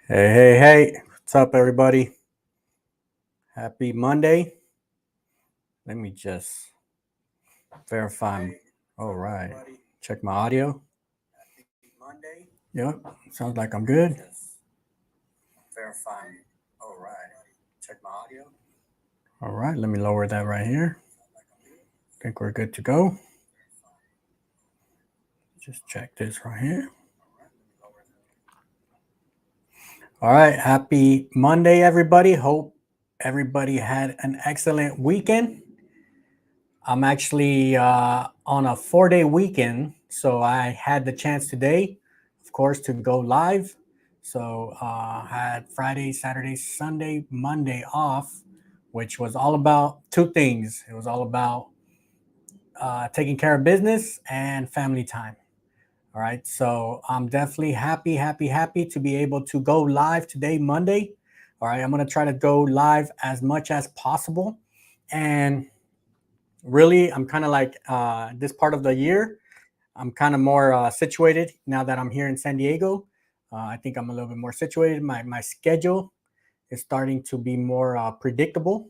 Hey, what's up, everybody? Happy Monday. Let me just verify. All right. Check my audio. Yep, sounds like I'm good. Verify. All right. Check my audio. All right, let me lower that right here. I think we're good to go. Just check this right here. All right, happy Monday, everybody. Hope everybody had an excellent weekend. I'm actually on a 4-day weekend, so I had the chance today, of course, to go live. So had Friday, Saturday, Sunday, Monday off, which was all about two things. It was all about taking care of business and family time. All right, so I'm definitely happy to be able to go live today, Monday. All right, I'm gonna try to go live as much as possible, and really, I'm kind of like this part of the year, I'm kind of more situated now that I'm here in San Diego. I think I'm a little bit more situated. My schedule is starting to be more predictable,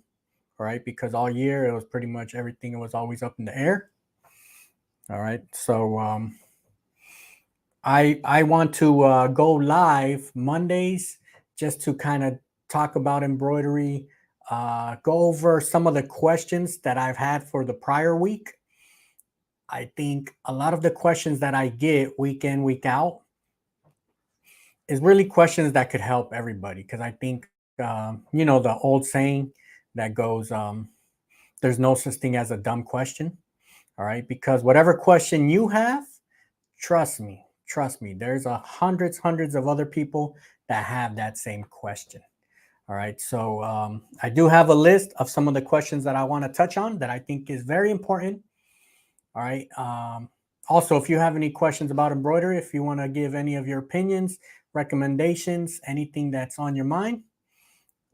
all right, because all year it was pretty much everything, it was always up in the air. All right, so I want to go live Mondays just to kind of talk about embroidery, go over some of the questions that I've had for the prior week. I think a lot of the questions that I get week in, week out is really questions that could help everybody. Because I think, the old saying that goes, there's no such thing as a dumb question. All right. Because whatever question you have, trust me, there's hundreds of other people that have that same question. All right. So I do have a list of some of the questions that I want to touch on that I think is very important. All right. Also, if you have any questions about embroidery, if you want to give any of your opinions, recommendations, anything that's on your mind,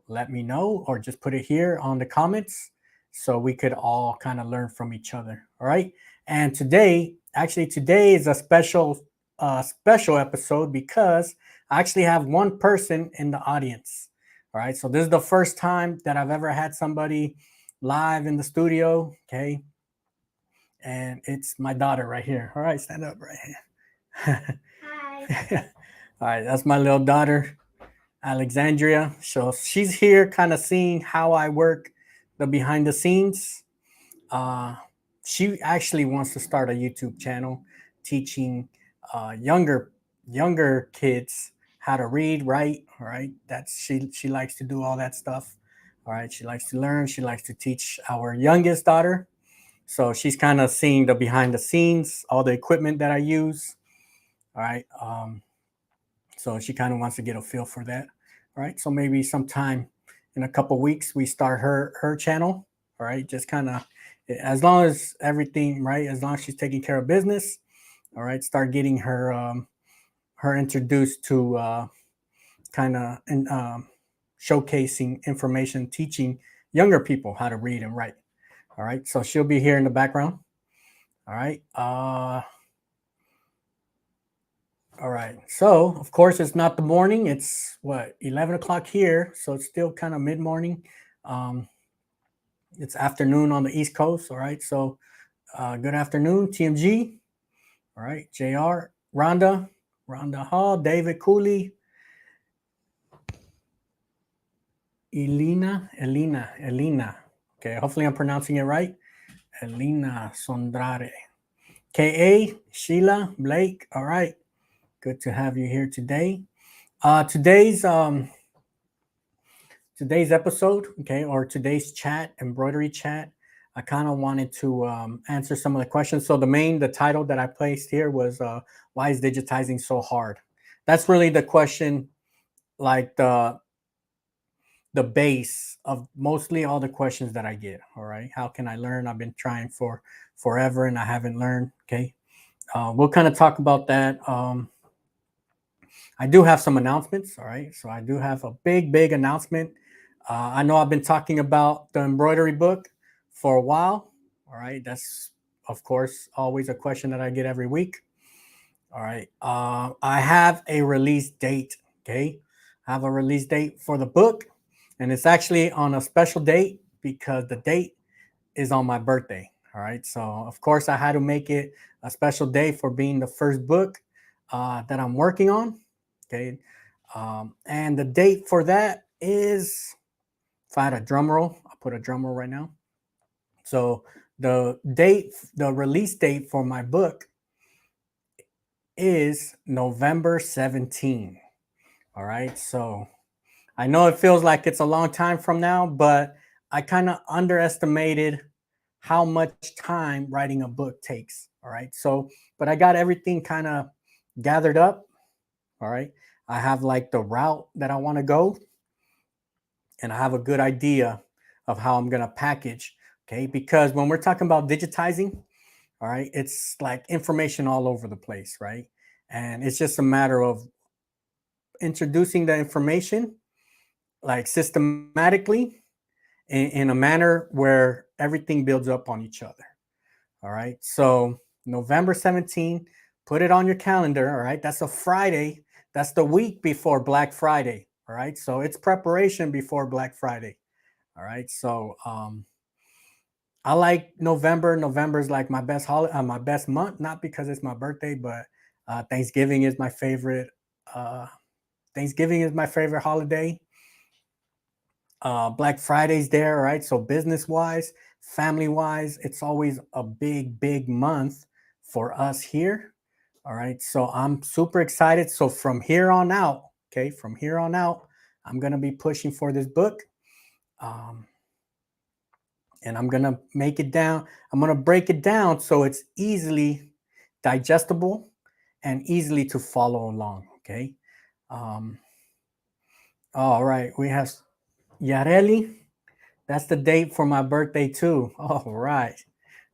let me know or just put it here on the comments so we could all kind of learn from each other. All right. And today is a special episode because I actually have one person in the audience. All right. So this is the first time that I've ever had somebody live in the studio. Okay, and it's my daughter right here. All right, stand up right here. Hi. All right, that's my little daughter, Alexandria. So she's here kind of seeing how I work the behind the scenes. Uh, she actually wants to start a YouTube channel teaching younger kids how to read, write. All right, that's she likes to do all that stuff. All right, she likes to learn. She likes to teach our youngest daughter, so she's kind of seeing the behind the scenes, all the equipment that I use. All right. So she kind of wants to get a feel for that. All right. So maybe sometime in a couple weeks we start her channel. All right. Just kind of, as long as everything right, as long as she's taking care of business. All right. Start getting her introduced to kind of showcasing information, teaching younger people how to read and write. All right. So she'll be here in the background. All right. All right. So, of course, it's not the morning. It's what, 11 o'clock here. So it's still kind of mid morning. Um, it's afternoon on the East Coast. All right. So, good afternoon, TMG. All right. JR, Rhonda Hall, David Cooley, Elena. Okay. Hopefully, I'm pronouncing it right. Elena Sondrare. KA, Sheila, Blake. All right. Good to have you here today. Today's episode, okay, or today's chat, embroidery chat, I kind of wanted to answer some of the questions. So the title that I placed here was why is digitizing so hard? That's really the question, like the base of mostly all the questions that I get. All right, how can I learn? I've been trying for forever and I haven't learned. Okay, we'll kind of talk about that. I do have some announcements. All right, so I do have a big announcement. I know I've been talking about the embroidery book for a while. All right, that's of course always a question that I get every week. All right, I have a release date. Okay, have a release date for the book, and it's actually on a special date because the date is on my birthday. All right, so of course I had to make it a special day for being the first book that I'm working on. Okay, and the date for that is, if I had a drum roll, I'll put a drum roll right now. So the release date for my book is November 17. All right, so I know it feels like it's a long time from now, but I kind of underestimated how much time writing a book takes. All right. So, but I got everything kind of gathered up. All right. I have like the route that I want to go, and I have a good idea of how I'm going to package. Okay. Because when we're talking about digitizing, all right, it's like information all over the place. Right. And it's just a matter of introducing the information like systematically in a manner where everything builds up on each other. All right. So November 17th, put it on your calendar. All right. That's a Friday. That's the week before Black Friday. All right. So it's preparation before Black Friday. All right. So I like November. November is like my best holiday, my best month, not because it's my birthday, but Thanksgiving is my favorite. Uh, Thanksgiving is my favorite holiday. Black Friday's there, right? So business wise, family wise, it's always a big month for us here. All right. So I'm super excited. So from here on out, okay, from here on out, I'm gonna be pushing for this book. Um, and I'm gonna make it down. I'm gonna break it down so it's easily digestible and easily to follow along. Okay. Um, all right. We have Yareli. That's the date for my birthday too. All right.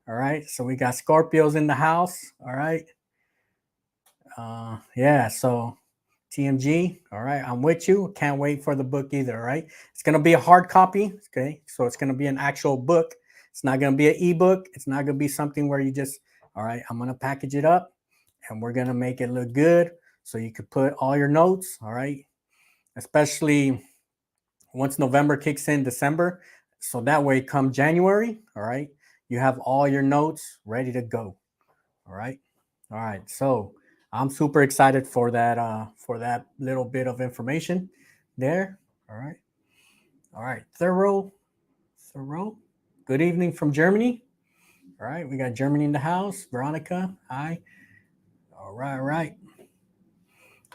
All right. So we got Scorpios in the house. All right. Yeah. So TMG. All right. I'm with you. Can't wait for the book either. All right. It's going to be a hard copy. Okay. So it's going to be an actual book. It's not going to be an ebook. It's not going to be something where you just, all right, I'm going to package it up and we're going to make it look good. So you could put all your notes. All right. Especially once November kicks in, December. So that way, come January, all right, you have all your notes ready to go. All right. All right. So I'm super excited for that little bit of information there. All right. All right. Thorough. Good evening from Germany. All right. We got Germany in the house. Veronica. Hi. All right. All right.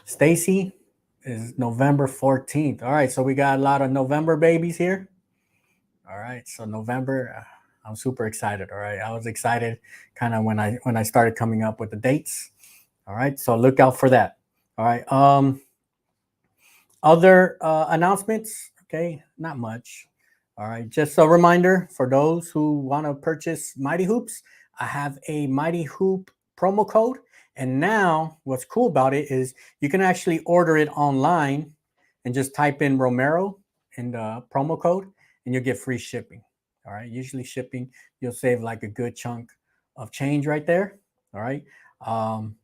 Stacy is November 14th. All right. So we got a lot of November babies here. All right, so November, I'm super excited. All right, I was excited kind of when I started coming up with the dates. All right, so look out for that. All right, other announcements. Okay, not much. All right, just a reminder for those who want to purchase Mighty Hoops. I have a Mighty Hoop promo code, and now what's cool about it is you can actually order it online and just type in Romero in the promo code, and you'll get free shipping. All right, usually shipping you'll save like a good chunk of change right there. All right. Um,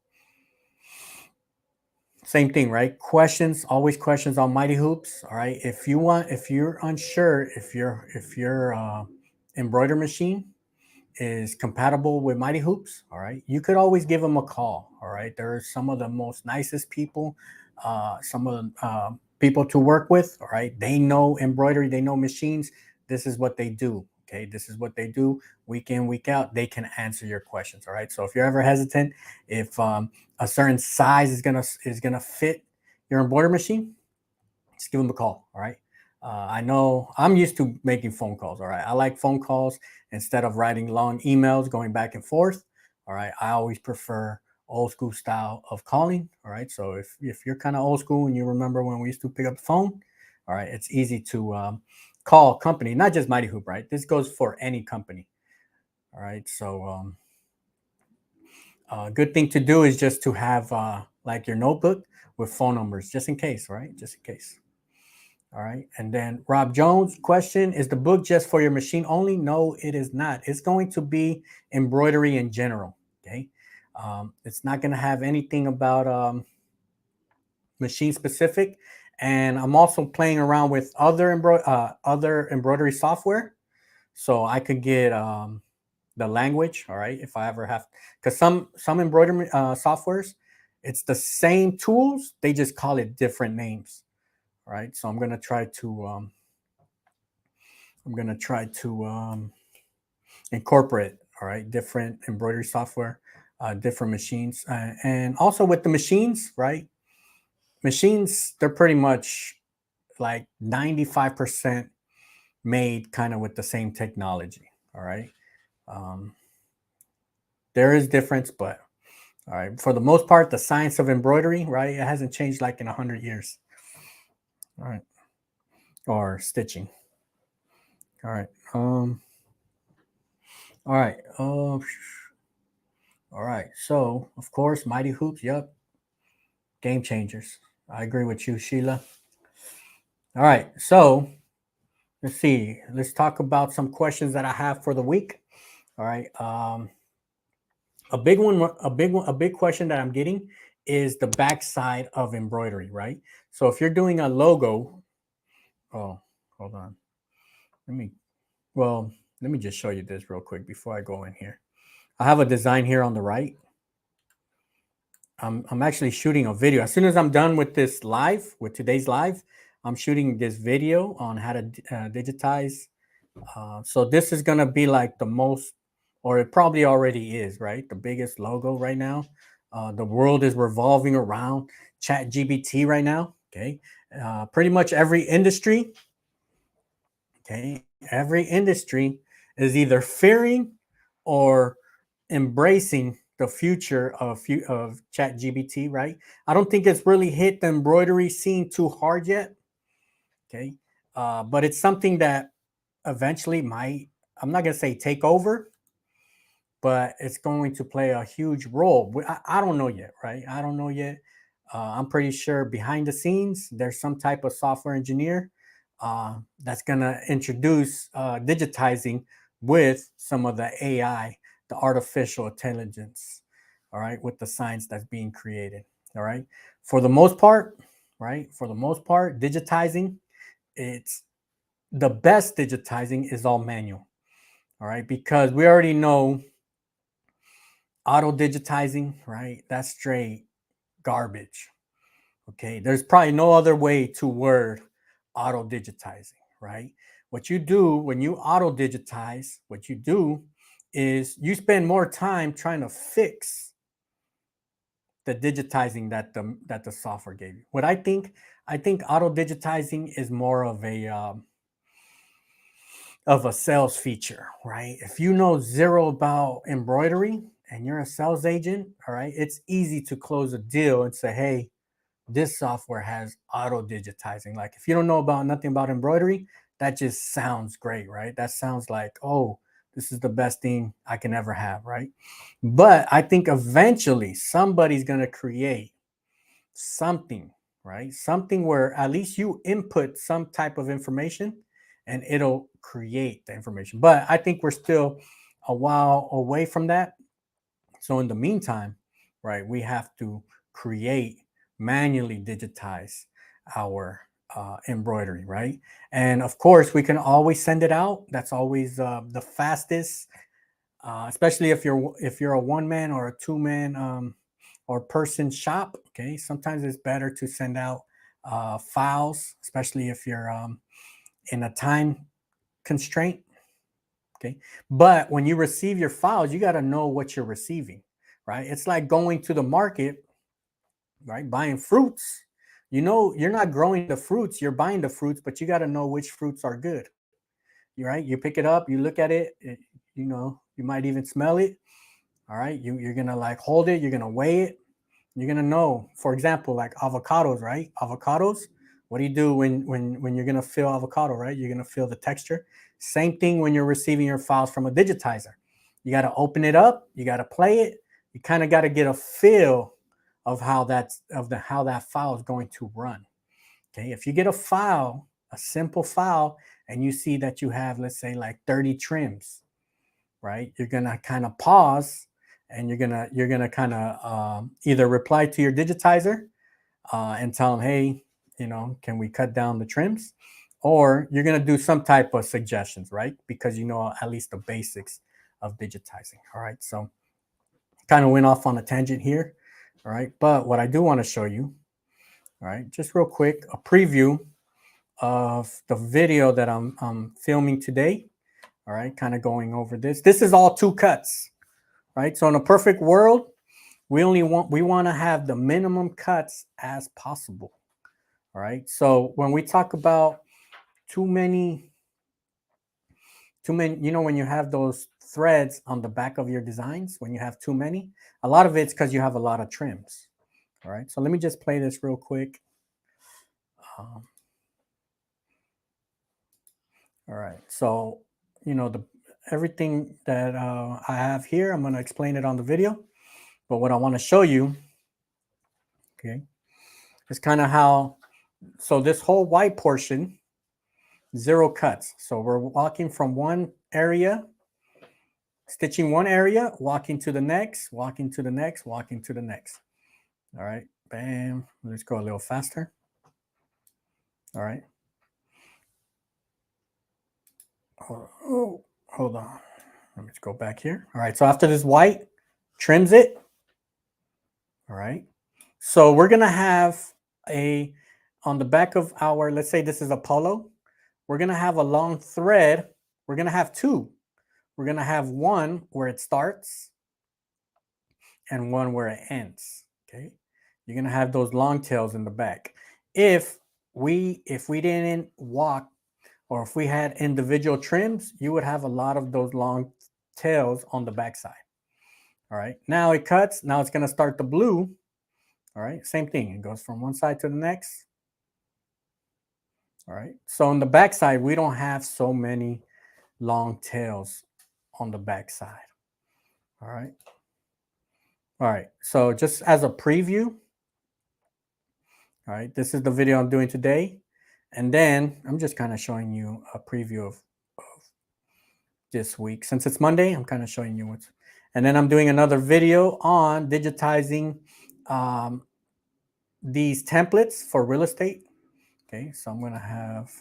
Same thing, right? Questions, always questions on Mighty Hoops. All right. If you're unsure if your embroidery machine is compatible with Mighty Hoops, all right, you could always give them a call. All right. They're some of the most nicest people, some of the people to work with. All right. They know embroidery, they know machines. This is what they do. Okay. This is what they do week in, week out. They can answer your questions. All right. So if you're ever hesitant, if a certain size is gonna fit your embroidery machine, just give them a call. All right. I know I'm used to making phone calls. All right. I like phone calls instead of writing long emails going back and forth. All right. I always prefer old school style of calling. All right. So if you're kind of old school and you remember when we used to pick up the phone, all right, it's easy to call a company, not just Mighty Hoop, right? This goes for any company. All right. So good thing to do is just to have like your notebook with phone numbers just in case, right? Just in case. All right. And then Rob Jones question, is the book just for your machine only? No, it is not. It's going to be embroidery in general. Okay. It's not going to have anything about machine specific. and I'm also playing around with other embroidery software, so I could get the language. All right, if I ever have, because some embroidery softwares, it's the same tools, they just call it different names. All right, so I'm gonna try to incorporate, all right, different embroidery software, different machines, and also with the machines, right? Machines, they're pretty much like 95% made kind of with the same technology. All right. Um, there is difference, but all right, for the most part, the science of embroidery, right, it hasn't changed like in 100 years. All right. Or stitching. All right. All right. All right. So, of course, Mighty Hoops. Yep. Game changers. I agree with you, Sheila. All right. So, let's see. Let's talk about some questions that I have for the week. All right. A big question that I'm getting is the backside of embroidery, right? So if you're doing a logo, oh, hold on. Let me, well, let me just show you this real quick before I go in here. I have a design here on the right. I'm actually shooting a video. As soon as I'm done with this live, with today's live, I'm shooting this video on how to digitize. So this is gonna be like the most, or it probably already is, right? The biggest logo right now. The world is revolving around Chat GBT right now. Okay, pretty much every industry. Okay, every industry is either fearing or embracing the future of Chat GBT. Right? I don't think it's really hit the embroidery scene too hard yet. Okay, but it's something that eventually might, I'm not going to say take over, but it's going to play a huge role. I don't know yet, right? I don't know yet. I'm pretty sure behind the scenes, there's some type of software engineer that's going to introduce digitizing with some of the AI, the artificial intelligence, all right, with the science that's being created, all right? For the most part, right? For the most part, digitizing, it's the best digitizing is all manual. All right, because we already know auto digitizing, right? That's straight garbage. Okay, there's probably no other way to word auto digitizing, right? What you do when you auto digitize, what you do is you spend more time trying to fix the digitizing that the software gave you. What I think auto digitizing is more of a sales feature, right? If you know zero about embroidery and you're a sales agent, all right, it's easy to close a deal and say, hey, this software has auto digitizing. Like if you don't know about nothing about embroidery, that just sounds great, right? That sounds like, oh, this is the best thing I can ever have, right? But I think eventually somebody's going to create something, right? Something where at least you input some type of information and it'll create the information. But I think we're still a while away from that. So in the meantime, right, we have to create, manually digitize our embroidery, right? And of course, we can always send it out. That's always the fastest, especially if you're a one man or a two man or person shop. Okay, sometimes it's better to send out files, especially if you're in a time constraint. Okay, but when you receive your files, you got to know what you're receiving, right? It's like going to the market, right? Buying fruits. You know, you're not growing the fruits, you're buying the fruits, but you got to know which fruits are good. You right? You pick it up, you look at it, you know, you might even smell it. All right, you're gonna like hold it, you're gonna weigh it, you're gonna know. For example, like avocados, right? Avocados. What do you do when you're gonna feel avocado, right? You're gonna feel the texture. Same thing when you're receiving your files from a digitizer. You got to open it up. You got to play it. You kind of got to get a feel of how that file is going to run. Okay, if you get a file, a simple file, and you see that you have, let's say, like 30 trims, right? You're gonna kind of pause and you're gonna kind of either reply to your digitizer and tell them, hey, you know, can we cut down the trims? Or you're going to do some type of suggestions, right? Because you know at least the basics of digitizing. All right. So kind of went off on a tangent here. All right. But what I do want to show you, all right, just real quick, a preview of the video that I'm filming today. All right. Kind of going over this. This is all 2 cuts, right? So in a perfect world, we want to have the minimum cuts as possible. All right. So when we talk about too many, you know, when you have those threads on the back of your designs, when you have too many, a lot of it's because you have a lot of trims. All right. So let me just play this real quick. All right. So, you know, everything that I have here, I'm going to explain it on the video. But what I want to show you, okay, is kind of how, so this whole white portion, 0 cuts. So we're walking from one area, stitching one area, walking to the next, walking to the next, walking to the next. All right, bam. Let's go a little faster. All right. Oh, hold on. Let me just go back here. All right, so after this white, trims it. All right. So we're going to have on the back of our, let's say this is a polo. We're going to have a long thread. We're going to have 2. We're going to have one where it starts and one where it ends. Okay. You're going to have those long tails in the back. If we didn't walk, or if we had individual trims, you would have a lot of those long tails on the back side. All right. Now it cuts. Now it's going to start the blue. All right. Same thing. It goes from one side to the next. All right. So on the back side, we don't have so many long tails on the back side. All right. All right. So just as a preview, all right, this is the video I'm doing today. And then I'm just kind of showing you a preview of this week. Since it's Monday, I'm kind of showing you what's, and then I'm doing another video on digitizing these templates for real estate. Okay, so I'm going to have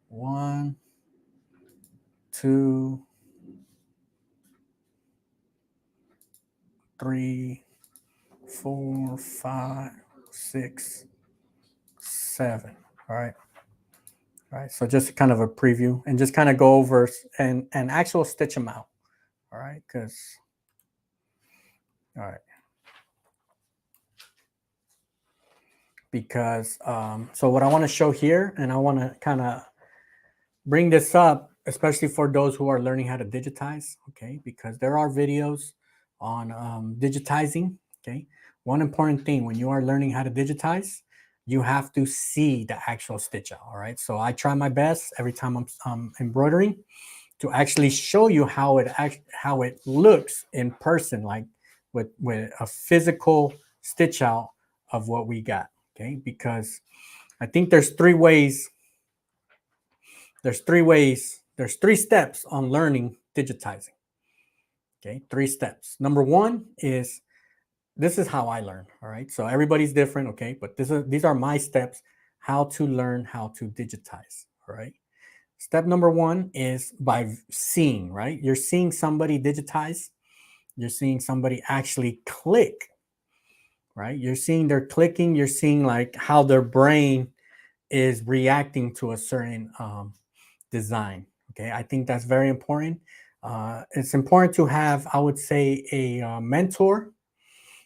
1, 2, 3, 4, 5, 6, 7. All right. All right. So just kind of a preview and just kind of go over and actual stitch them out. All right. Because so what I want to show here, and I want to kind of bring this up, especially for those who are learning how to digitize, okay, because there are videos on digitizing, okay. One important thing when you are learning how to digitize, you have to see the actual stitch out, all right. So I try my best every time I'm embroidering to actually show you how it looks in person, like with a physical stitch out of what we got, okay, because I think there's 3 ways. There's 3 steps on learning digitizing. Okay, 3 steps. Number 1 is, this is how I learn. All right. So everybody's different. Okay. But these are my steps how to learn how to digitize. All right. Step number 1 is by seeing, right? You're seeing somebody digitize. You're seeing somebody actually click, right? You're seeing their clicking. You're seeing like how their brain is reacting to a certain design. Okay, I think that's very important. It's important to have, I would say, a mentor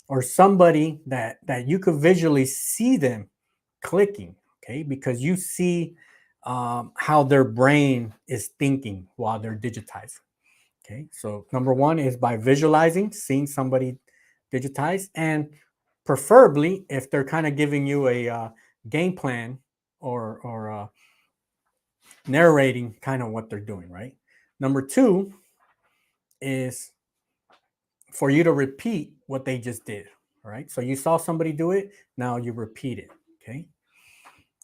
or somebody that you could visually see them clicking. Okay, because you see how their brain is thinking while they're digitizing. Okay, so number 1 is by visualizing, seeing somebody digitize, and preferably if they're kind of giving you a game plan or narrating kind of what they're doing, right? Number 2 is for you to repeat what they just did, all right? So you saw somebody do it, now you repeat it, okay?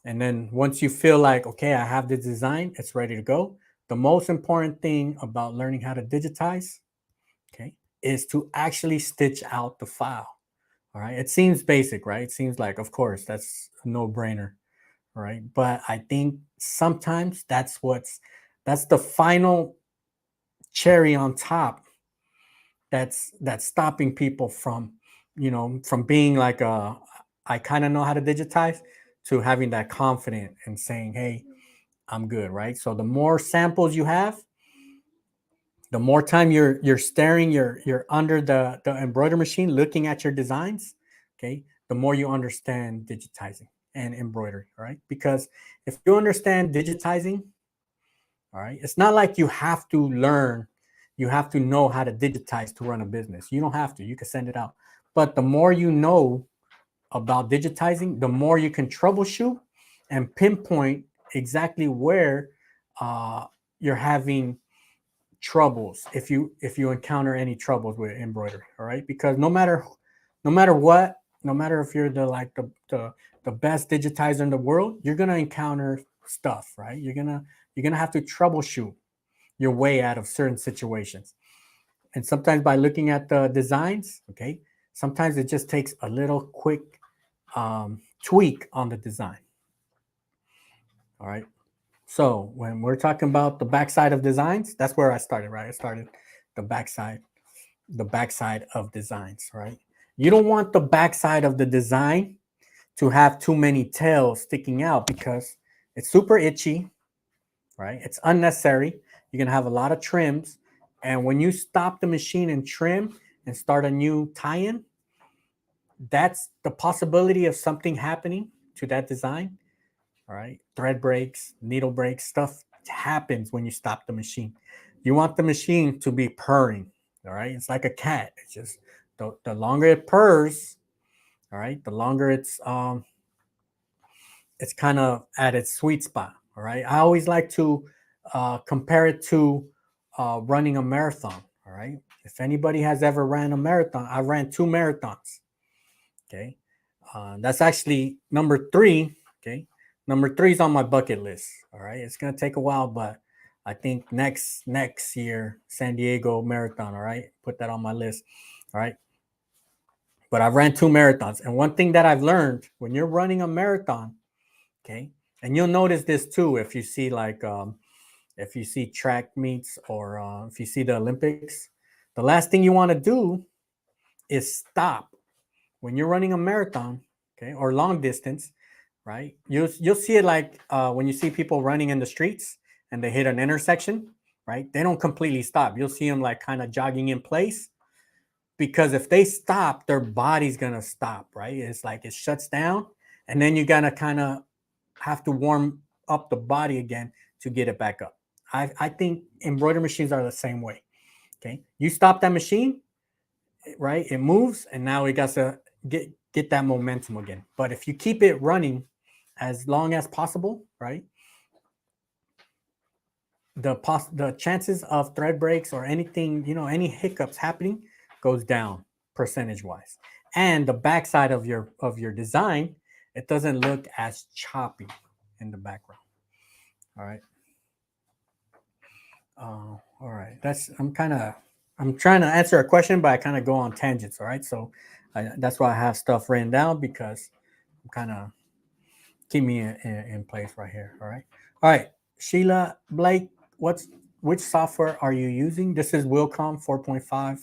And then once you feel like, okay, I have the design, it's ready to go. The most important thing about learning how to digitize, okay, is to actually stitch out the file, all right? It seems basic, right? It seems like, of course, that's a no-brainer. all right? But I think sometimes that's the final cherry on top that's stopping people from, from being like I kind of know how to digitize, to having that confidence and saying, hey, I'm good, right? So the more samples you have, the more time you're staring, you're under the embroidery machine looking at your designs, okay, the more you understand digitizing and embroidery, right? Because if you understand digitizing, all right, it's not like you have to learn, you have to know how to digitize to run a business. You don't have to, you can send it out. But the more you know about digitizing, the more you can troubleshoot and pinpoint exactly where you're having troubles, if you encounter any troubles with embroidery, all right? Because no matter what, no matter if you're the best digitizer in the world, you're gonna encounter stuff, right? You're gonna have to troubleshoot your way out of certain situations. And sometimes by looking at the designs, okay, sometimes it just takes a little quick tweak on the design. All right. So when we're talking about the backside of designs, that's where I started, right? I started the backside of designs, right? You don't want the backside of the design to have too many tails sticking out because it's super itchy, right? It's unnecessary. You're gonna have a lot of trims, and when you stop the machine and trim and start a new tie-in, that's the possibility of something happening to that design. All right, thread breaks, needle breaks, stuff happens when you stop the machine. You want the machine to be purring. All right, it's like a cat. It's just the longer it purrs, all right, the longer it's kind of at its sweet spot. All right, I always like to compare it to running a marathon. All right, if anybody has ever ran a marathon, I ran 2 marathons. Okay, that's actually number 3. Okay, number 3 is on my bucket list. All right, it's gonna take a while, but I think next year San Diego Marathon. All right, put that on my list. All right, but I've ran 2 marathons, and one thing that I've learned when you're running a marathon, okay, and you'll notice this too if you see if you see track meets or if you see the Olympics, the last thing you want to do is stop when you're running a marathon, okay, or long distance, right? You'll see it like when you see people running in the streets and they hit an intersection, right? They don't completely stop. You'll see them like kind of jogging in place, because if they stop, their body's gonna stop, right? It's like it shuts down, and then you gotta kind of have to warm up the body again to get it back up. I think embroidery machines are the same way. Okay, you stop that machine, right? It moves, and now it got to get that momentum again. But if you keep it running as long as possible, right, the chances of thread breaks or anything, any hiccups happening goes down percentage wise. And the backside of your design, it doesn't look as choppy in the background. All right. All right. I'm trying to answer a question, but I kind of go on tangents. All right. So that's why I have stuff written down, because I'm kind of keep me in place right here. All right. All right. Sheila Blake, which software are you using? This is Wilcom 4.5.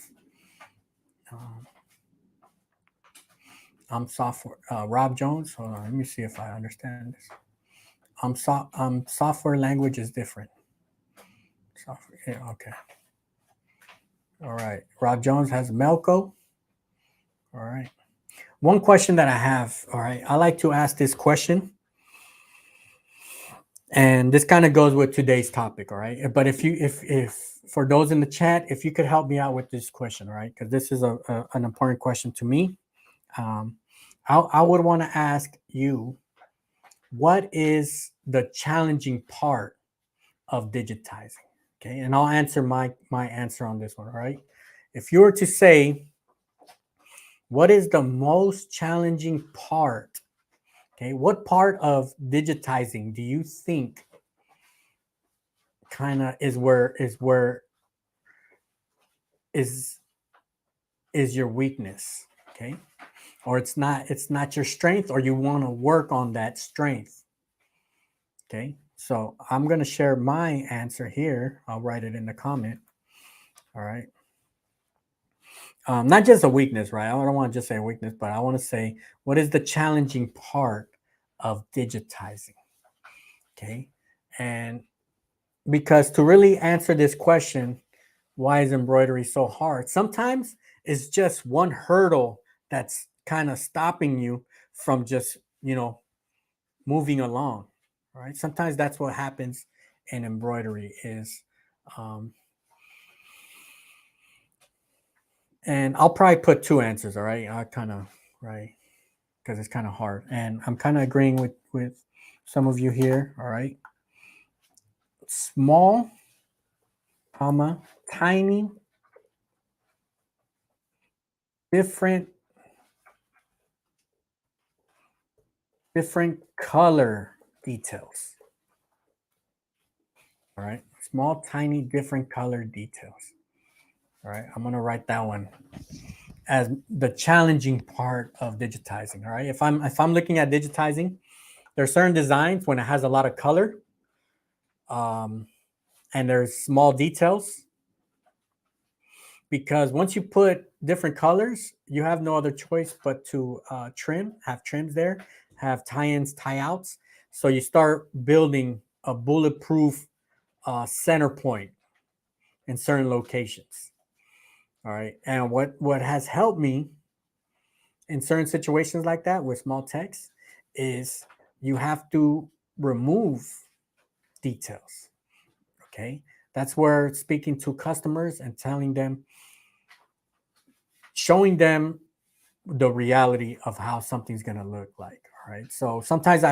I'm software. Rob Jones. Hold on. Let me see if I understand this. Software language is different. Software. Yeah, okay. All right. Rob Jones has Melco. All right. One question that I have. All right. I like to ask this question, and this kind of goes with today's topic. All right. But if for those in the chat, if you could help me out with this question, all right, because this is an important question to me. I would want to ask you, what is the challenging part of digitizing? Okay, and I'll answer my answer on this one. All right, if you were to say, what is the most challenging part? Okay, what part of digitizing do you think kind of is your weakness? Okay, or it's not your strength, or you want to work on that strength. Okay, so I'm going to share my answer here. I'll write it in the comment. All right. Not just a weakness, right? I don't want to just say weakness, but I want to say what is the challenging part of digitizing? Okay. And because to really answer this question, why is embroidery so hard? Sometimes it's just one hurdle that's kind of stopping you from just, moving along, right? Sometimes that's what happens in embroidery is, um, and I'll probably put two answers, all right? I kind of, right, because it's kind of hard. And I'm kind of agreeing with some of you here, all right? Small, comma, tiny, different color details. All right. Small, tiny, different color details. All right. I'm going to write that one as the challenging part of digitizing. All right. If I'm looking at digitizing, there are certain designs when it has a lot of color, and there's small details, because once you put different colors, you have no other choice but to have trims there, have tie-ins, tie-outs. So you start building a bulletproof center point in certain locations. All right. And what has helped me in certain situations like that with small text is you have to remove details. Okay. That's where speaking to customers and telling them, showing them the reality of how something's going to look like. All right. So sometimes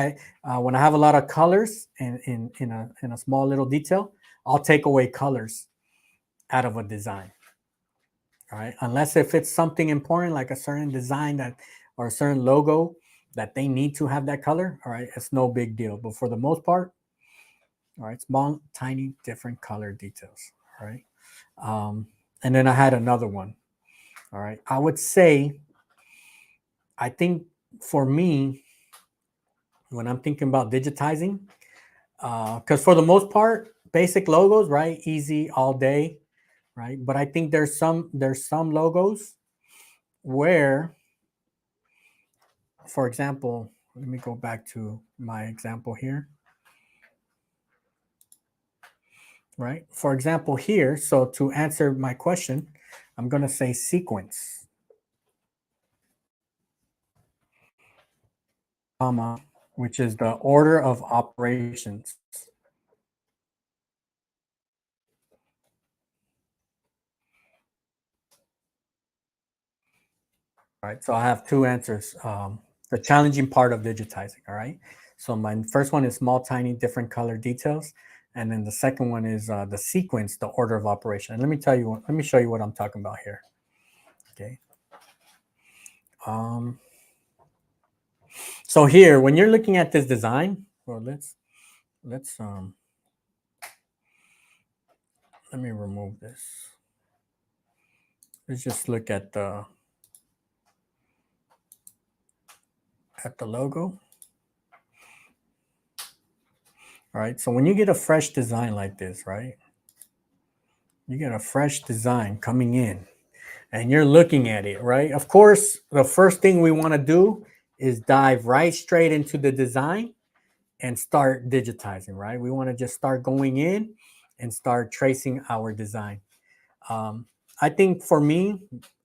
when I have a lot of colors in a small little detail, I'll take away colors out of a design. All right. Unless if it's something important, like a certain design or a certain logo that they need to have that color. All right. It's no big deal. But for the most part, all right, small, tiny, different color details. All right. And then I had another one. All right. I would say, I think for me, when I'm thinking about digitizing, because for the most part, basic logos, right? Easy all day, right? But I think there's some logos where, for example, let me go back to my example here. Right? For example here, so to answer my question, I'm going to say sequence, comma, which is the order of operations. All right, so I have two answers. The challenging part of digitizing, all right? So my first one is small, tiny, different color details. And then the second one is the sequence, the order of operation. And let me show you what I'm talking about here. Okay. So here, when you're looking at this design, well, let's let me remove this. Let's just look at the logo. All right. So when you get a fresh design like this, right? You get a fresh design coming in and you're looking at it, right? Of course, the first thing we want to do is dive right straight into the design and start digitizing, right? We want to just start going in and start tracing our design. I think for me,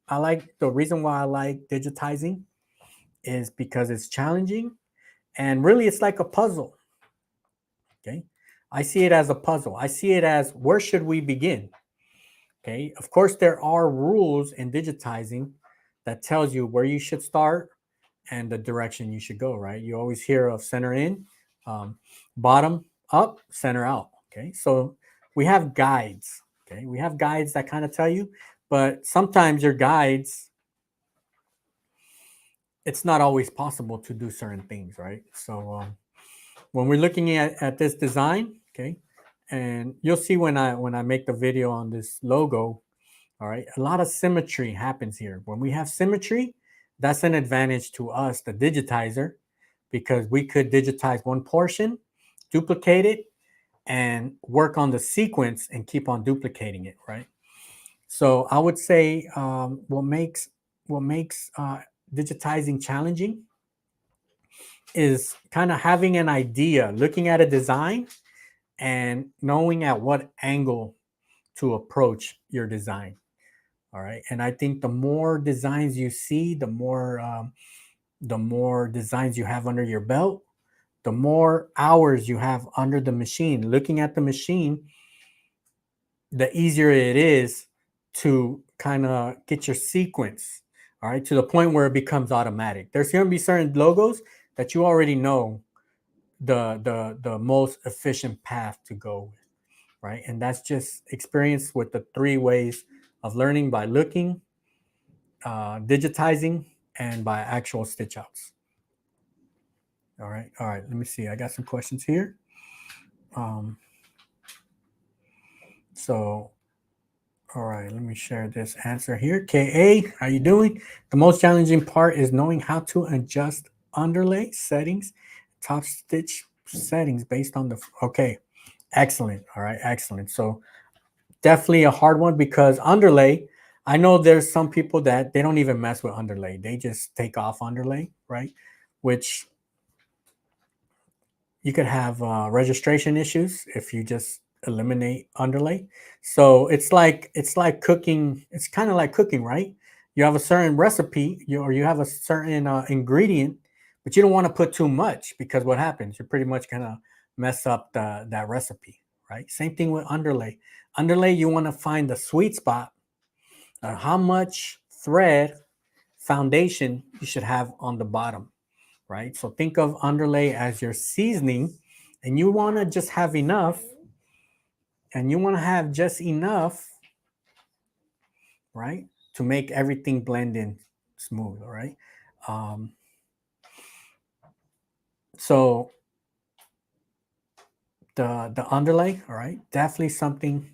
the reason why I like digitizing is because it's challenging and really it's like a puzzle. Okay. I see it as a puzzle. I see it as, where should we begin? Okay. Of course, there are rules in digitizing that tells you where you should start and the direction you should go, right? You always hear of center in, bottom up, center out. Okay. So we have guides. Okay. We have guides that kind of tell you, but sometimes your guides, it's not always possible to do certain things, right? So when we're looking at this design, okay, and you'll see when I make the video on this logo, all right, a lot of symmetry happens here. When we have symmetry, that's an advantage to us, the digitizer, because we could digitize one portion duplicate it and work on the sequence and keep on duplicating it, right? So I would say what makes digitizing challenging is kind of having an idea, looking at a design and knowing at what angle to approach your design. All right. And I think the more designs you see, the more designs you have under your belt, the more hours you have under the machine, looking at the machine, the easier it is to kind of get your sequence, all right, to the point where it becomes automatic. There's going to be certain logos that you already know the most efficient path to go with, right? And that's just experience with the 3 ways of learning: by looking, digitizing, and by actual stitch outs. All right. Let me see. I got some questions here. So, all right, let me share this answer here. KA, how you doing? The most challenging part is knowing how to adjust underlay settings, top stitch settings based on the. Okay, excellent. All right, excellent. So definitely a hard one, because underlay, I know there's some people that they don't even mess with underlay. They just take off underlay, right? Which you could have registration issues if you just eliminate underlay. So it's like cooking. It's kind of like cooking, right? You have a certain recipe, or you have a certain ingredient, but you don't want to put too much, because what happens? You're pretty much gonna mess up that recipe, right? Same thing with underlay. Underlay, you want to find the sweet spot on how much thread foundation you should have on the bottom, right? So think of underlay as your seasoning, and you want to just have enough, and you want to have just enough, right, to make everything blend in smooth, all right? So the underlay, all right, definitely something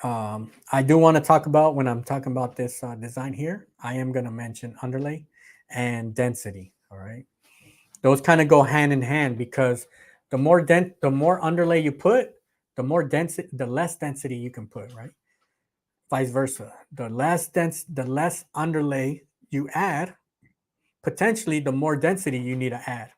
I do want to talk about when I'm talking about this design here. I am going to mention underlay and density, all right? Those kind of go hand in hand, because the more underlay you put, the less density you can put, right? Vice versa. The less underlay you add, potentially the more density you need to add.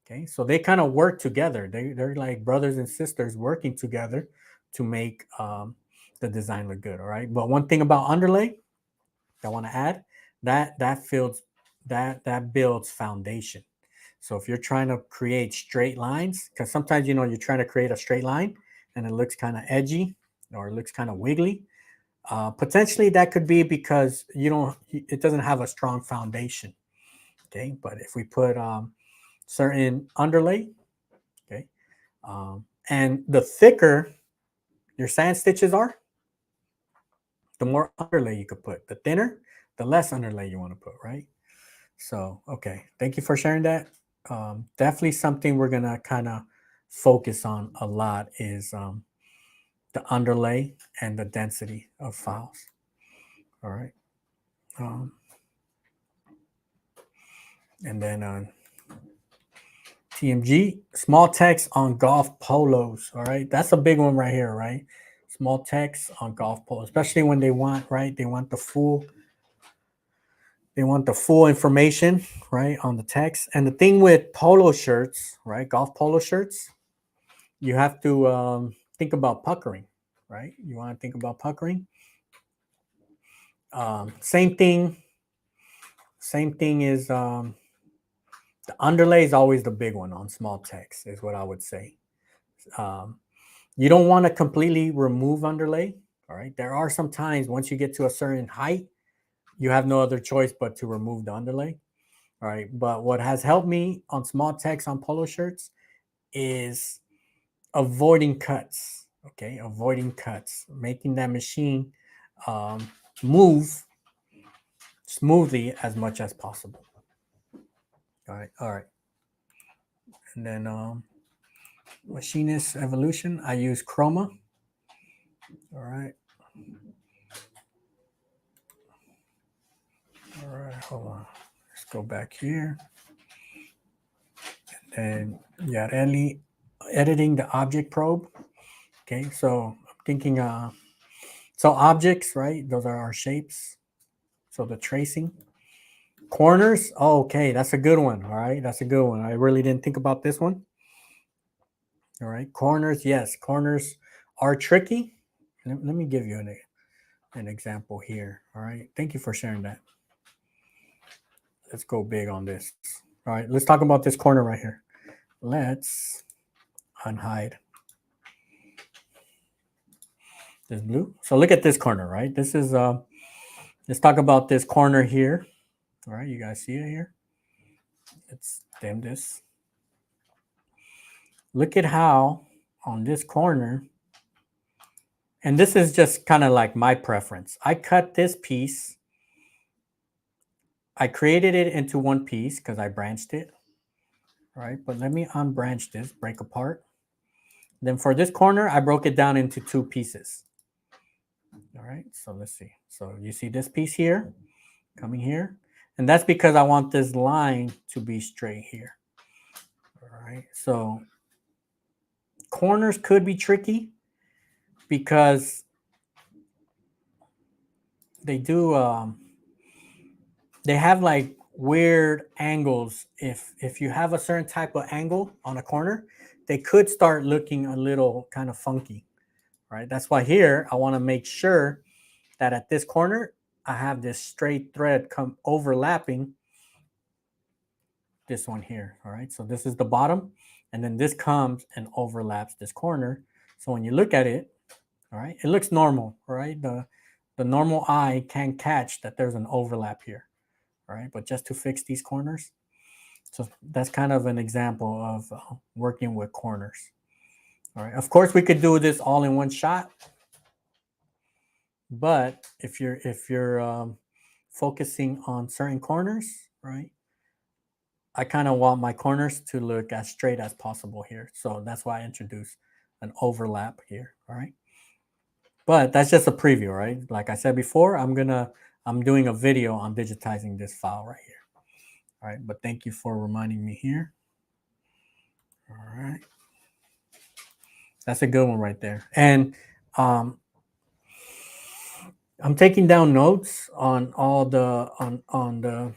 Okay, so they kind of work together. They're like brothers and sisters working together to make the design look good. All right, but one thing about underlay I want to add, that builds foundation. So if you're trying to create straight lines, because sometimes you're trying to create a straight line and it looks kind of edgy or it looks kind of wiggly, potentially that could be because it doesn't have a strong foundation. Okay, but if we put certain underlay, okay, and the thicker your sand stitches are, the more underlay you could put. The thinner, the less underlay you want to put, right? So, okay, thank you for sharing that. Definitely something we're gonna kind of focus on a lot is the underlay and the density of files. All right. And then TMG, small text on golf polos. All right, that's a big one right here, right? Small text on golf polos, especially when they want, right? They want the full information, right, on the text. And the thing with polo shirts, right, golf polo shirts, you have to think about puckering, right? You want to think about puckering. Same thing is the underlay is always the big one on small text, is what I would say. You don't want to completely remove underlay. All right. There are some times once you get to a certain height, you have no other choice but to remove the underlay. All right. But what has helped me on small text on polo shirts is avoiding cuts. Okay. Avoiding cuts, making that machine move smoothly as much as possible. All right. And then machinist evolution, I use chroma. All right. Hold on. Let's go back here. And Yareli editing the object probe. Okay, so I'm thinking, so objects, right? Those are our shapes. So the tracing. Corners, oh, okay, that's a good one. All right, that's a good one. I really didn't think about this one. All right, corners, yes, corners are tricky. Let me give you an example here. All right, thank you for sharing that. Let's go big on this. All right, let's talk about this corner right here. Let's unhide this blue. So look at this corner, right? This is, let's talk about this corner here. All right, you guys see it here? Let's dim this. Look at how on this corner, and this is just kind of like my preference. I cut this piece. I created it into one piece because I branched it. All right, but let me unbranch this, break apart. Then for this corner, I broke it down into two pieces. All right, so let's see. So you see this piece here, coming here. And that's because I want this line to be straight here. All right, so corners could be tricky because they do, they have like weird angles. If you have a certain type of angle on a corner, they could start looking a little kind of funky, right? That's why here I want to make sure that at this corner I have this straight thread come overlapping this one here. All right, so this is the bottom, and then this comes and overlaps this corner. So when you look at it, all right, it looks normal, right? The normal eye can catch that there's an overlap here. All right, but just to fix these corners. So that's kind of an example of working with corners. All right, of course we could do this all in one shot, but if you're focusing on certain corners, right, I kind of want my corners to look as straight as possible here. So that's why I introduced an overlap here. All right, but that's just a preview, right? Like I said before, I'm doing a video on digitizing this file right here. All right, but thank you for reminding me here. All right, that's a good one right there. And I'm taking down notes on all the on the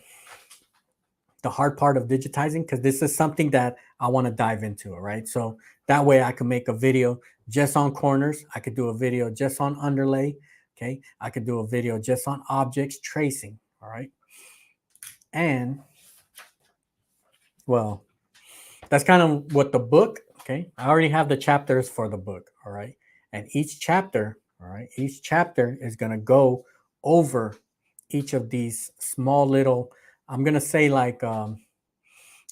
hard part of digitizing because this is something that I want to dive into. All right, so that way I can make a video just on corners. I could do a video just on underlay. Okay, I could do a video just on objects tracing. All right, and well, that's kind of what the book, okay? I already have the chapters for the book, all right? And each chapter, all right, each chapter is going to go over each of these small little, I'm going to say like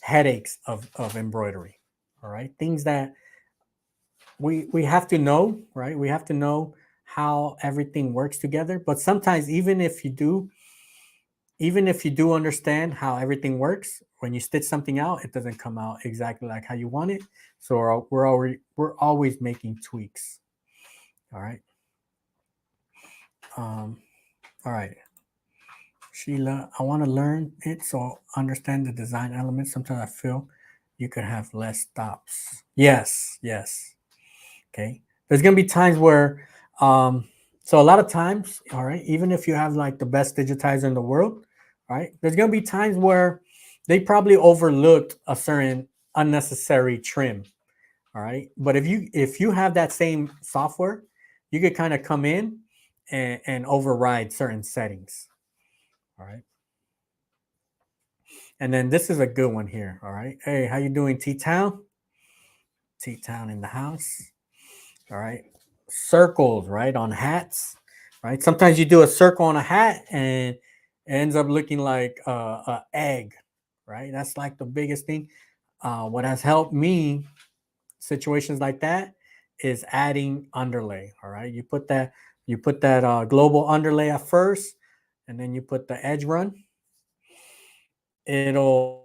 headaches of embroidery, all right? Things that we have to know, right? We have to know how everything works together. But sometimes even if you do understand how everything works, when you stitch something out, it doesn't come out exactly like how you want it. So we're always making tweaks. All right. All right. Sheila, I want to learn it so understand the design elements. Sometimes I feel you could have less stops. Yes. Okay. There's gonna be times where so a lot of times, all right, even if you have like the best digitizer in the world, right? There's gonna be times where they probably overlooked a certain unnecessary trim. All right. But if you have that same software, you could kind of come in and override certain settings. All right. And then this is a good one here. All right. Hey, how you doing, T-Town? T-Town in the house. All right. Circles, right, on hats, right? Sometimes you do a circle on a hat and it ends up looking like an egg, right? That's like the biggest thing. What has helped me situations like that is adding underlay. All right, you put that global underlay at first, and then you put the edge run. It'll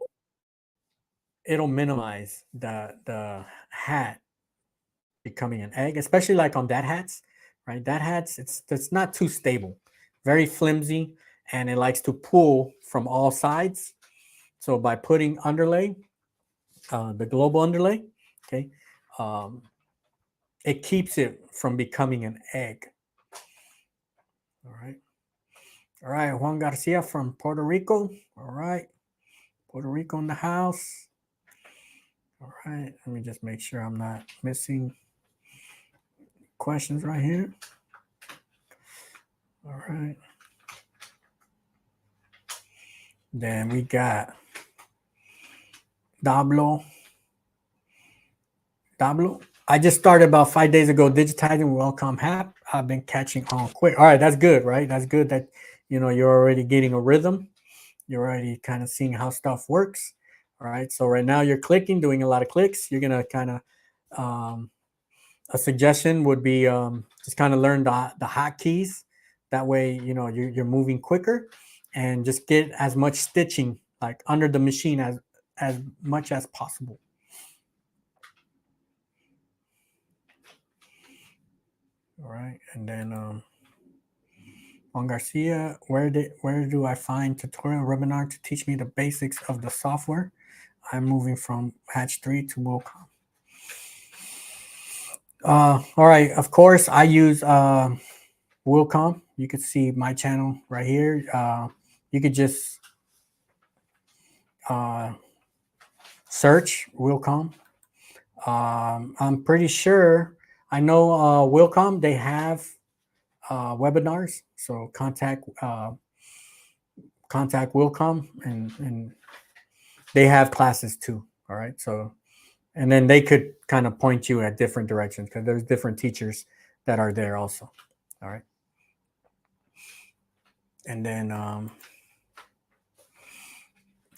minimize the hat becoming an egg, especially like on dad hats, right? Dad hats, it's not too stable, very flimsy, and it likes to pull from all sides. So by putting underlay, the global underlay, okay, it keeps it from becoming an egg. All right. All right, Juan Garcia from Puerto Rico. All right, Puerto Rico in the house. All right, let me just make sure I'm not missing questions right here. All right. Then we got Dablo. I just started about 5 days ago digitizing. Welcome, Hap. I've been catching on quick. All right, that's good, right? That's good that you're already getting a rhythm. You're already kind of seeing how stuff works. All right. So right now you're clicking, doing a lot of clicks. You're gonna kind of a suggestion would be just kind of learn the hotkeys. That way, you're moving quicker, and just get as much stitching like under the machine as much as possible. All right, and then on Garcia, where do I find tutorial webinar to teach me the basics of the software? I'm moving from Hatch 3 to Wilcom. All right, of course, I use Wilcom. You could see my channel right here. You could just search Wilcom. I'm pretty sure, I know Wilcom, they have webinars, so contact Wilcom, and they have classes too. All right, so, and then they could kind of point you at different directions because there's different teachers that are there also. All right. And then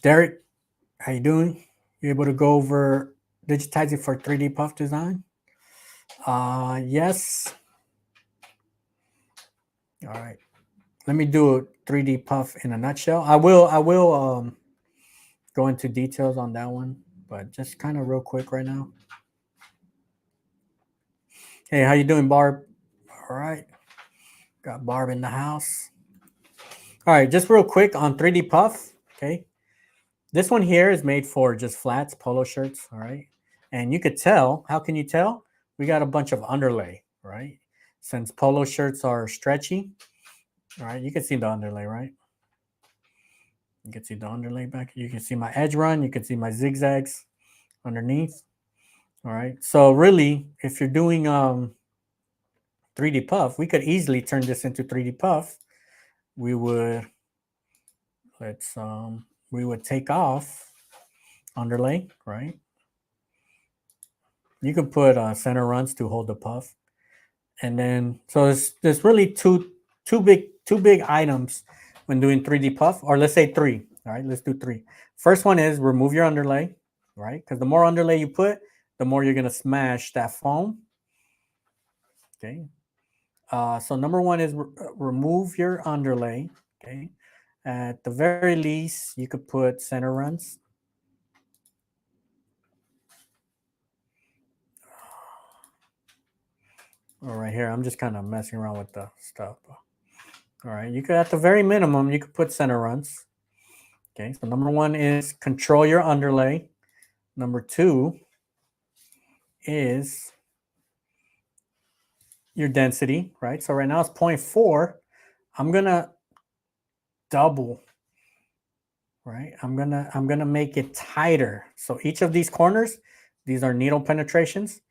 Derek, how you doing? You able to go over digitizing for 3D puff design? Yes. All right. Let me do a 3D puff in a nutshell. I will go into details on that one, but just kind of real quick right now. Hey, how you doing, Barb? All right. Got Barb in the house. All right, just real quick on 3D puff, okay? This one here is made for just flats, polo shirts, all right? And you could tell, how can you tell? We got a bunch of underlay, right? Since polo shirts are stretchy, all right, you can see the underlay, right? You can see the underlay back. You can see my edge run. You can see my zigzags underneath, all right? So really, if you're doing 3D puff, we could easily turn this into 3D puff. We would, we would take off underlay, right? You can put center runs to hold the puff, and then so there's really two big items when doing 3D puff, or let's say three. All right, let's do three. First one is remove your underlay, right? Because the more underlay you put, the more you're gonna smash that foam. Okay. So number one is remove your underlay. Okay. At the very least, you could put center runs. All right, here, I'm just kind of messing around with the stuff. All right, you could, at the very minimum, you could put center runs. Okay, so number one is control your underlay. Number two is your density, right? So right now it's 0.4. I'm gonna double, right? I'm gonna make it tighter. So each of these corners, these are needle penetrations.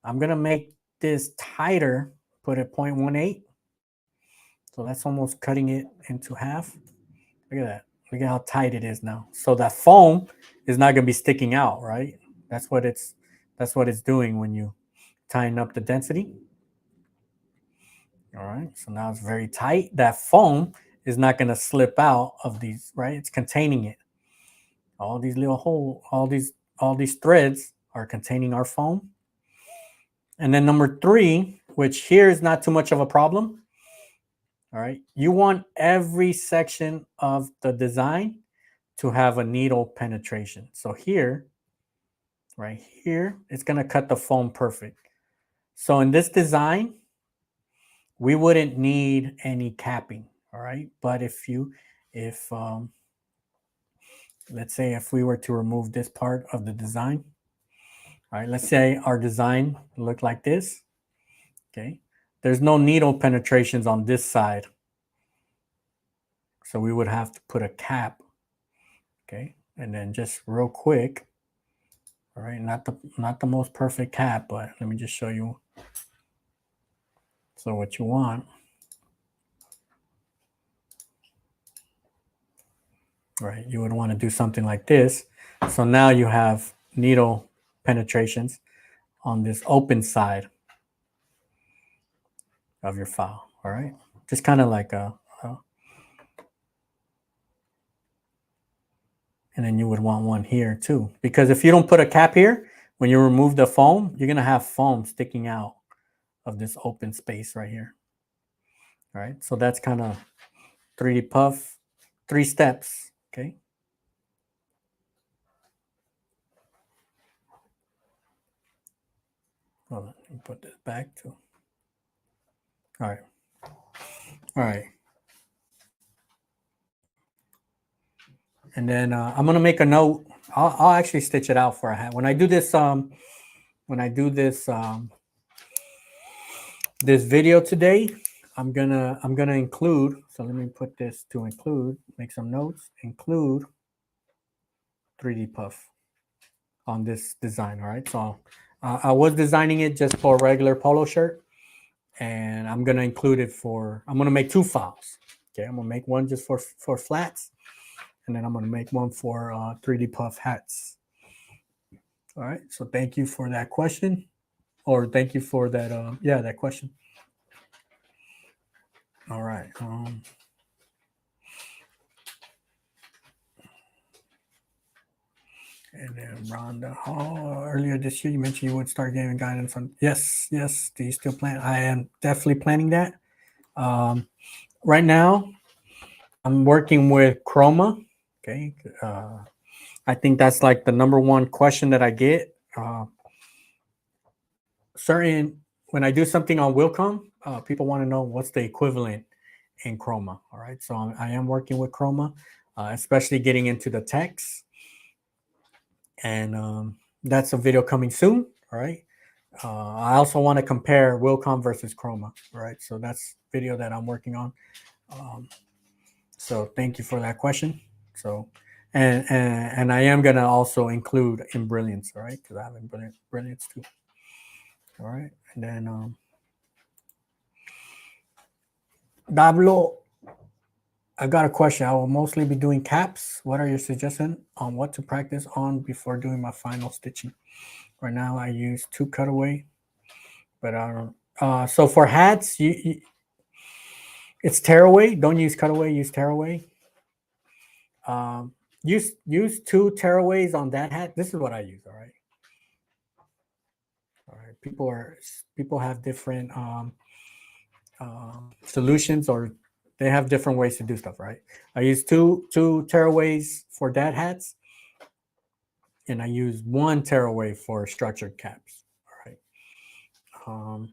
I'm gonna make this tighter, put it 0.18. So that's almost cutting it into half. Look at that. Look at how tight it is now. So that foam is not going to be sticking out, right? That's what it's doing when you tighten up the density. All right. So now it's very tight. That foam is not going to slip out of these, right? It's containing it. All these little holes, all these threads are containing our foam. And then number three, which here is not too much of a problem. All right. You want every section of the design to have a needle penetration. So here, right here, it's going to cut the foam perfect. So in this design, we wouldn't need any capping. All right. But if let's say if we were to remove this part of the design, all right, let's say our design looked like this, okay? There's no needle penetrations on this side. So we would have to put a cap, okay? And then just real quick, all right, not the most perfect cap, but let me just show you. So what you want, right, you would want to do something like this. So now you have needle penetrations on this open side of your file, all right? Just kind of like and then you would want one here too. Because if you don't put a cap here, when you remove the foam, you're gonna have foam sticking out of this open space right here. All right, so that's kind of 3D Puff, 3 steps, okay? Hold on, let me put this back too. All right. All right. And then I'm gonna make a note. I'll actually stitch it out for a hat. When I do this, this video today, I'm gonna include. So let me put this to include. Make some notes. Include 3D Puff on this design. All right. So I was designing it just for a regular polo shirt, and I'm gonna include it for. I'm gonna make 2 files. Okay. I'm gonna make one just for flats, and then I'm gonna make one for 3D Puff hats. All right. So thank you for that question, or thank you for that. Yeah, that question. All right. And then Rhonda Hall, earlier this year, you mentioned you would start giving guidance on. Yes. Do you still plan? I am definitely planning that. Right now, I'm working with Chroma. Okay. I think that's like the #1 question that I get. When I do something on Wilcom, people want to know what's the equivalent in Chroma. All right. So I am working with Chroma, especially getting into the text. And that's a video coming soon. All right. I also want to compare Wilcom versus Chroma. All right. So that's video that I'm working on. So thank you for that question. So, and I am gonna also include in Brilliance, all right? Because I have in Brilliance too. All right, and then Dablo, I got a question. I will mostly be doing caps. What are your suggestions on what to practice on before doing my final stitching? Right now, I use 2 cutaway, but I don't. So for hats, it's tearaway. Don't use cutaway. Use tearaway. Use 2 tearaways on that hat. This is what I use. All right. All right. People have different solutions, or they have different ways to do stuff. Right. I use two tearaways for dad hats, and I use 1 tearaway for structured caps. All right.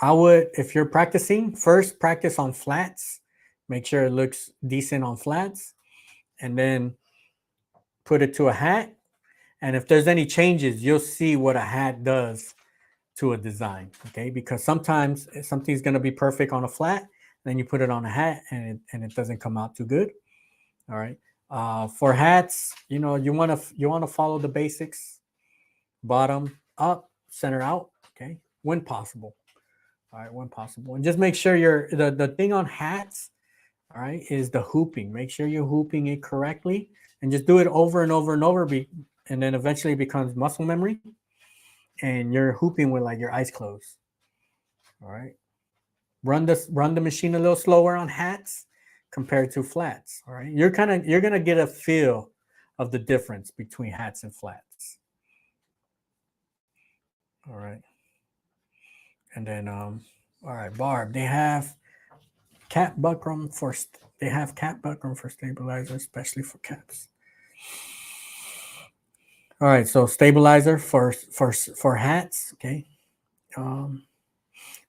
I would, if you're practicing, first practice on flats. Make sure it looks decent on flats, and then put it to a hat. And if there's any changes, you'll see what a hat does to a design, okay? Because sometimes something's going to be perfect on a flat, then you put it on a hat and it doesn't come out too good. All right. For hats, you want to follow the basics: bottom up, center out, okay? When possible. All right, when possible. And just make sure the thing on hats, all right, is the hooping. Make sure you're hooping it correctly, and just do it over and over and over, and then eventually it becomes muscle memory, and you're hooping with like your eyes closed. All right. Run the machine a little slower on hats compared to flats. All right. You're gonna get a feel of the difference between hats and flats. All right. And then all right, Barb, they have cap buckram for stabilizer, especially for caps. All right, so stabilizer for hats, okay.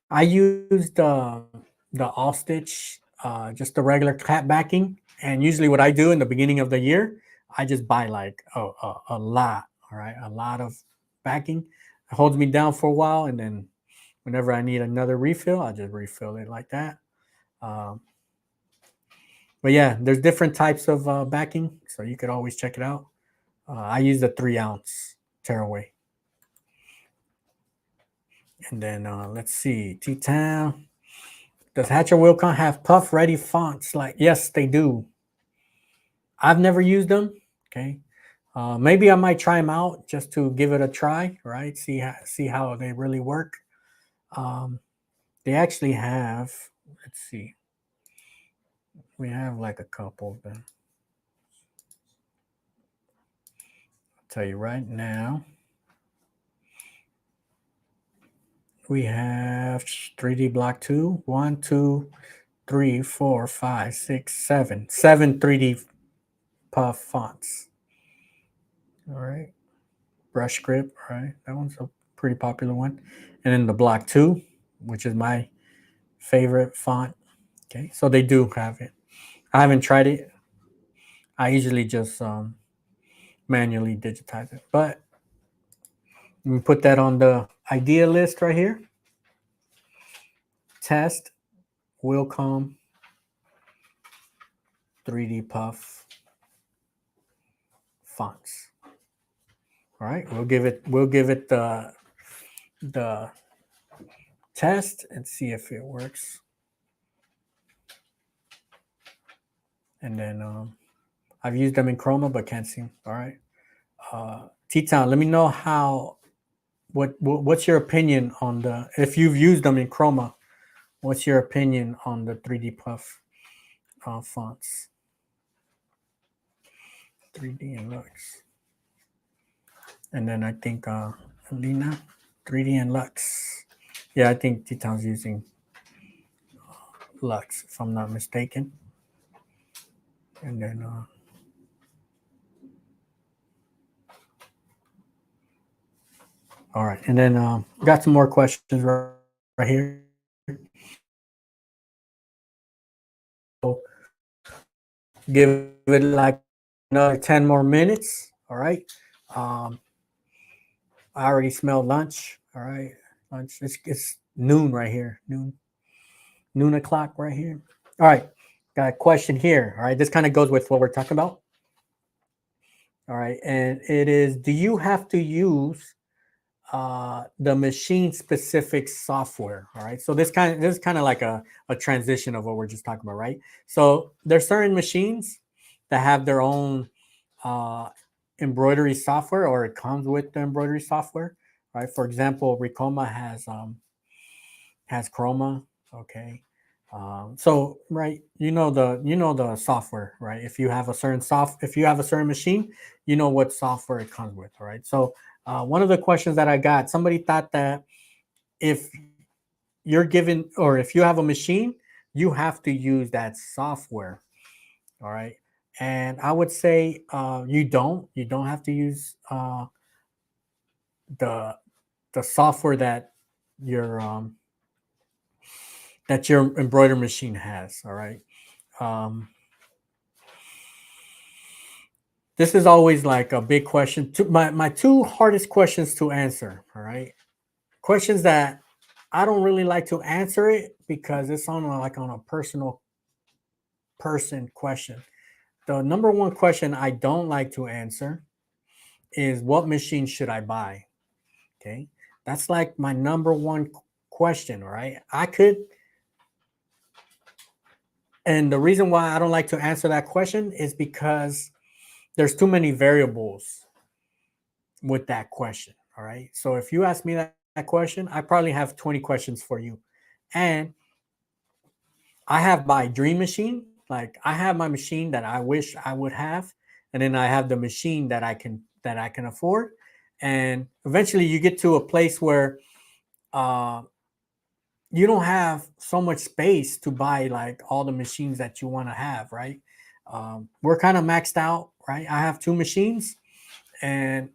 I used the AllStitch, just the regular cap backing, and usually what I do in the beginning of the year, I just buy like a lot, all right, a lot of backing. It holds me down for a while, and then whenever I need another refill, I just refill it like that. Um, but yeah, there's different types of backing, so you could always check it out. I use the 3-ounce tearaway. And then let's see, T-Town. Does Hatcher Wilcon have puff ready fonts? Like, yes, they do. I've never used them. Okay. Maybe I might try them out just to give it a try, right? See how they really work. They actually have, let's see, we have like a couple of them. I'll tell you right now. We have 3D Block 2, 1, 2, 3, 4, 5, 6, 7. 7 3D puff fonts. All right. Brush grip, all right? That one's a pretty popular one. And then the Block 2, which is my favorite font. Okay, so they do have it. I haven't tried it. I usually just manually digitize it. But we put that on the idea list right here. Test Wilcom 3D Puff fonts. All right, we'll give it the test and see if it works. And then I've used them in Chroma, but can't see. All right, T-Town, let me know what's your opinion on if you've used them in Chroma. What's your opinion on the 3D Puff fonts? 3D and Lux. And then I think Alina, 3D and Lux. Yeah, I think T-Town's using Lux, if I'm not mistaken. And then all right, and then got some more questions right here. So give it like another 10 more minutes. All right. I already smelled lunch. All right. Lunch. It's noon right here. Noon o'clock right here. All right. Got a question here. All right. This kind of goes with what we're talking about. All right. And it is, do you have to use the machine specific software? All right. So this is kind of like a transition of what we're just talking about, right? So there's certain machines that have their own embroidery software, or it comes with the embroidery software, right? For example, Ricoma has Chroma. Okay. So right, you know the software, right? If you have a certain machine, you know what software it comes with. All right. So one of the questions that I got, somebody thought that if you're given, or if you have a machine, you have to use that software. All right. And I would say you don't have to use the software that your embroidery machine has. All right. This is always like a big question. My two hardest questions to answer. All right. Questions that I don't really like to answer it because it's on a personal person question. The number one question I don't like to answer is, what machine should I buy? Okay. That's like my number one question, right? And the reason why I don't like to answer that question is because there's too many variables with that question. All right. So if you ask me that question, I probably have 20 questions for you. And I have my dream machine. Like, I have my machine that I wish I would have. And then I have the machine that I can afford. And eventually you get to a place where you don't have so much space to buy like all the machines that you want to have, right? We're kind of maxed out, right? I have 2 machines, and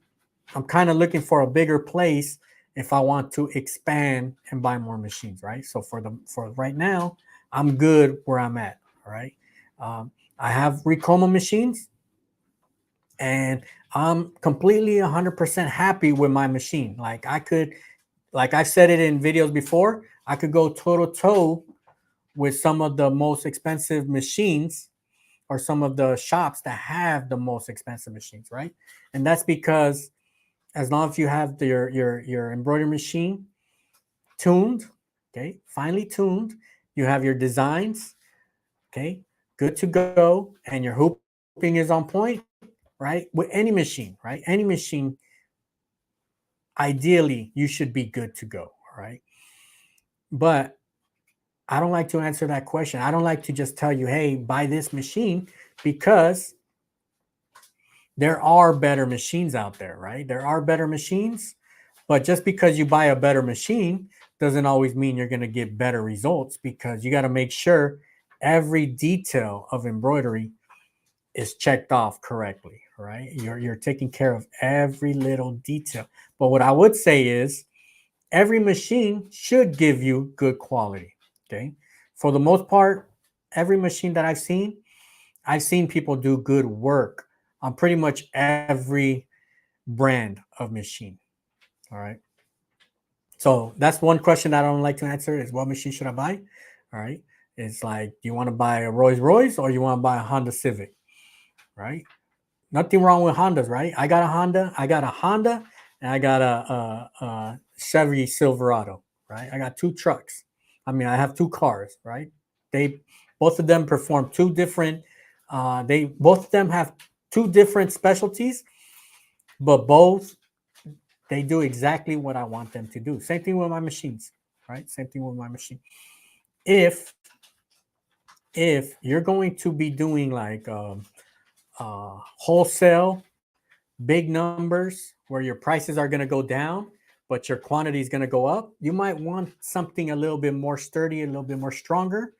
I'm kind of looking for a bigger place if I want to expand and buy more machines, right? So for right now, I'm good where I'm at. All right. I have Ricoma machines. and I'm completely 100% happy with my machine. Like I've said it in videos before, I could go toe to toe with some of the most expensive machines or some of the shops that have the most expensive machines, right? And that's because as long as you have your embroidery machine tuned, okay, finely tuned, you have your designs, okay, good to go, and your hooping is on point, right? With any machine, right? Any machine, ideally, you should be good to go, all right? But I don't like to answer that question. I don't like to just tell you, hey, buy this machine, because there are better machines out there, right? There are better machines, but just because you buy a better machine doesn't always mean you're going to get better results, because you got to make sure every detail of embroidery is checked off correctly, right? You're taking care of every little detail. But what I would say is every machine should give you good quality, okay? For the most part, every machine that I've seen people do good work on pretty much every brand of machine. All right. So that's one question that I don't like to answer is what machine should I buy? All right. It's like, do you want to buy a Rolls Royce or you want to buy a Honda Civic? Right. Nothing wrong with Hondas, right? I got a Honda, and I got a Chevy Silverado, right? I got two trucks. I mean, I have two cars, right? They both of them perform two different. They both of them have two different specialties, but both they do exactly what I want them to do. Same thing with my machines, right? Same thing with my machine. If if you're going to be doing like wholesale big numbers where your prices are going to go down, but your quantity is going to go up, you might want something a little bit more sturdy, a little bit more stronger,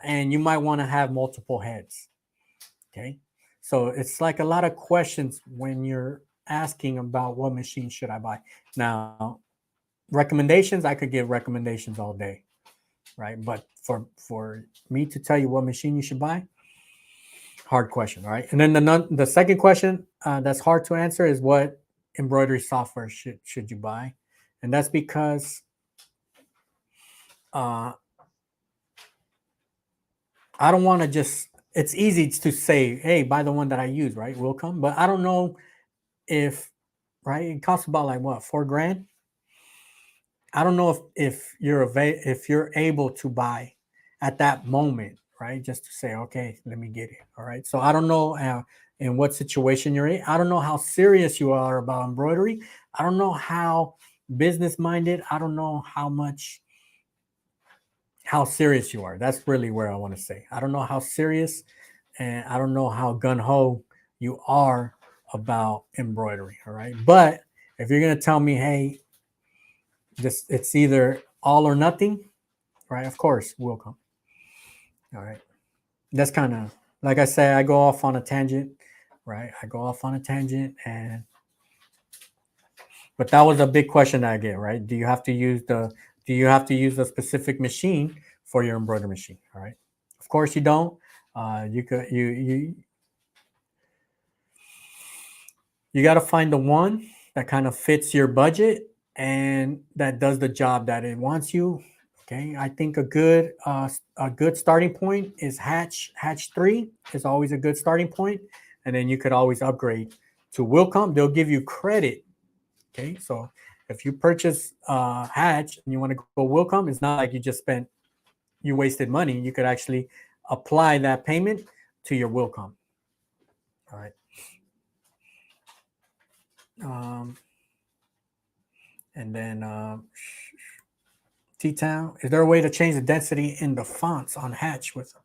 and you might want to have multiple heads. Okay. So it's like a lot of questions when you're asking about what machine should I buy. Now, recommendations, I could give recommendations all day, right? But for me to tell you what machine you should buy, hard question, right? And then the second question that's hard to answer is what embroidery software should you buy, and that's because uh, I don't want to just. It's easy to say, hey, buy the one that I use, right? Will come, but I don't know if right. It costs about like what, $4,000. I don't know if you're able to buy at that moment, right? Just to say, okay, let me get it. All right. So I don't know in what situation you're in. I don't know how serious you are about embroidery. I don't know how business minded. I don't know how serious you are. That's really where I want to say. I don't know how serious, and I don't know how gun ho you are about embroidery. All right. But if you're gonna tell me, hey, just it's either all or nothing, right? Of course, will come. All right. That's kind of like I say, I go off on a tangent, right? I go off on a tangent, and but that was a big question that I get, right? Do you have to use a specific machine for your embroidery machine? All right. Of course you don't. You could you got to find the one that kind of fits your budget and that does the job that it wants you. Okay, I think a good starting point is Hatch 3 is always a good starting point, and then you could always upgrade to Wilcom. They'll give you credit. Okay, so if you purchase Hatch and you want to go Wilcom, it's not like you wasted money. You could actually apply that payment to your Wilcom. All right. Um, and then T-Town. Is there a way to change the density in the fonts on Hatch with them?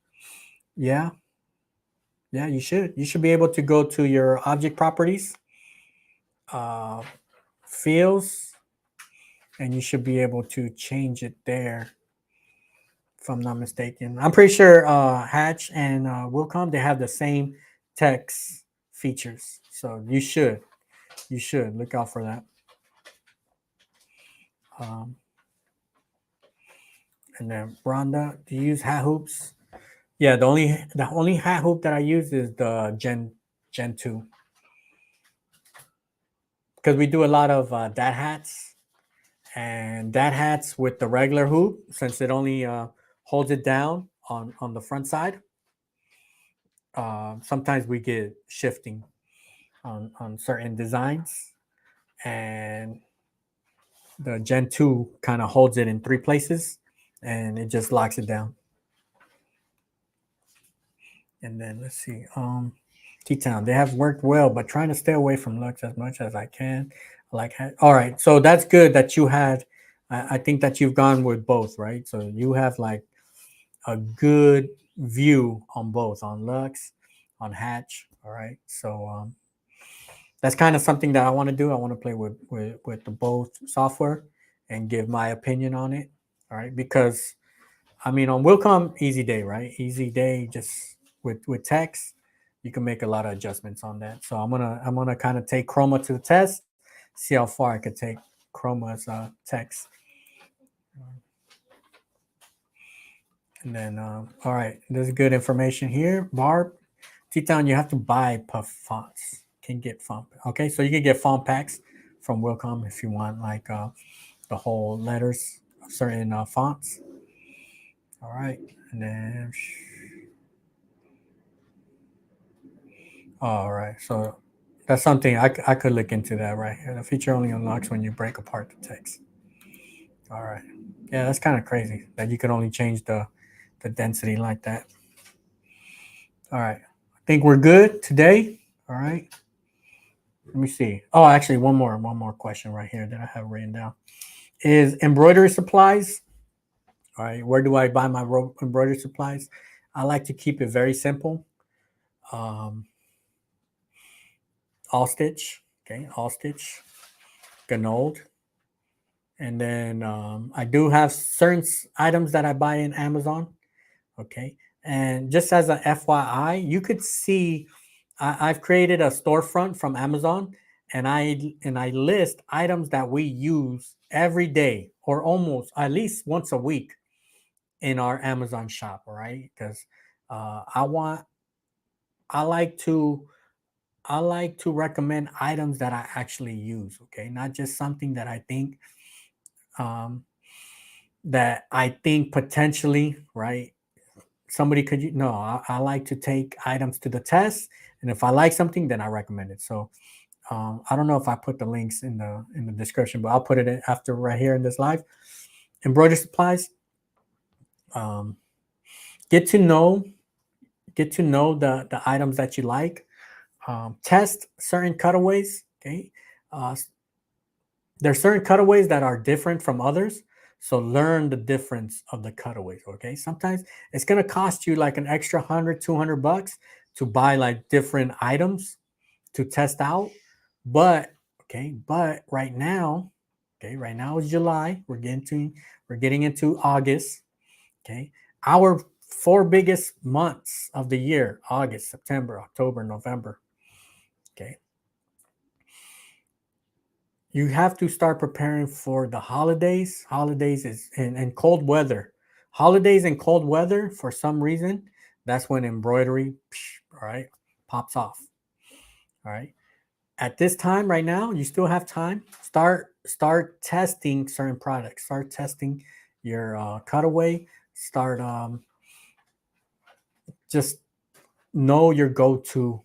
Yeah, yeah, you should. You should be able to go to your object properties, uh, fields, and you should be able to change it there. If I'm not mistaken, I'm pretty sure Hatch and Wilcom they have the same text features, so you should look out for that. Um, and then Rhonda, do you use hat hoops? Yeah, the only hat hoop that I use is the Gen 2. because we do a lot of dad hats, and dad hats with the regular hoop, since it only holds it down on the front side. Sometimes we get shifting on certain designs, and the Gen 2 kind of holds it in 3 places, and it just locks it down. And then let's see, T-Town, they have worked well, but trying to stay away from Lux as much as I can. All right, so that's good that you had. I think that you've gone with both, right? So you have like a good view on both, on Lux, on Hatch. All right, so that's kind of something that I want to do. I want to play with the both software and give my opinion on it. All right, because I mean, on Wilcom, easy day, right? Easy day, just with text, you can make a lot of adjustments on that. So I'm gonna kind of take Chroma to the test, see how far I could take Chroma's text. And then, all right, there's good information here. Barb, T-Town, you have to buy Puff fonts. Can get font. Okay, so you can get font packs from Wilcom if you want, like the whole letters of certain fonts. All right, and then. All right, so that's something I could look into that right here. The feature only unlocks when you break apart the text. All right, yeah, that's kind of crazy that you could only change the density like that. All right, I think we're good today. All right, let me see. Oh, actually, one more question right here that I have written down is embroidery supplies. All right, where do I buy my embroidery supplies? I like to keep it very simple. AllStitch, okay, AllStitch, Gnold, and then I do have certain items that I buy in Amazon, okay. And just as a FYI, you could see I've created a storefront from Amazon, and I list items that we use every day or almost at least once a week in our Amazon shop, all right? Because I like to recommend items that I actually use, okay? Not just something that um, I think potentially, right? Somebody could, no, I like to take items to the test, and if I like something, then I recommend it. So I don't know if I put the links in the description, but I'll put it in after right here in this live. Embroidery supplies. Get to know the items that you like. Test certain cutaways. Okay, there's certain cutaways that are different from others. So learn the difference of the cutaways. Okay, sometimes it's gonna cost you like an extra 100, $200 to buy like different items to test out. But right now, right now is July. We're getting into August. Okay, our 4 biggest months of the year: August, September, October, November. Okay, you have to start preparing for the holidays. Holidays is and cold weather. Holidays and cold weather, for some reason, that's when embroidery, all right, pops off. All right. At this time right now, you still have time. Start testing certain products. Start testing your cutaway. Start just know your go-to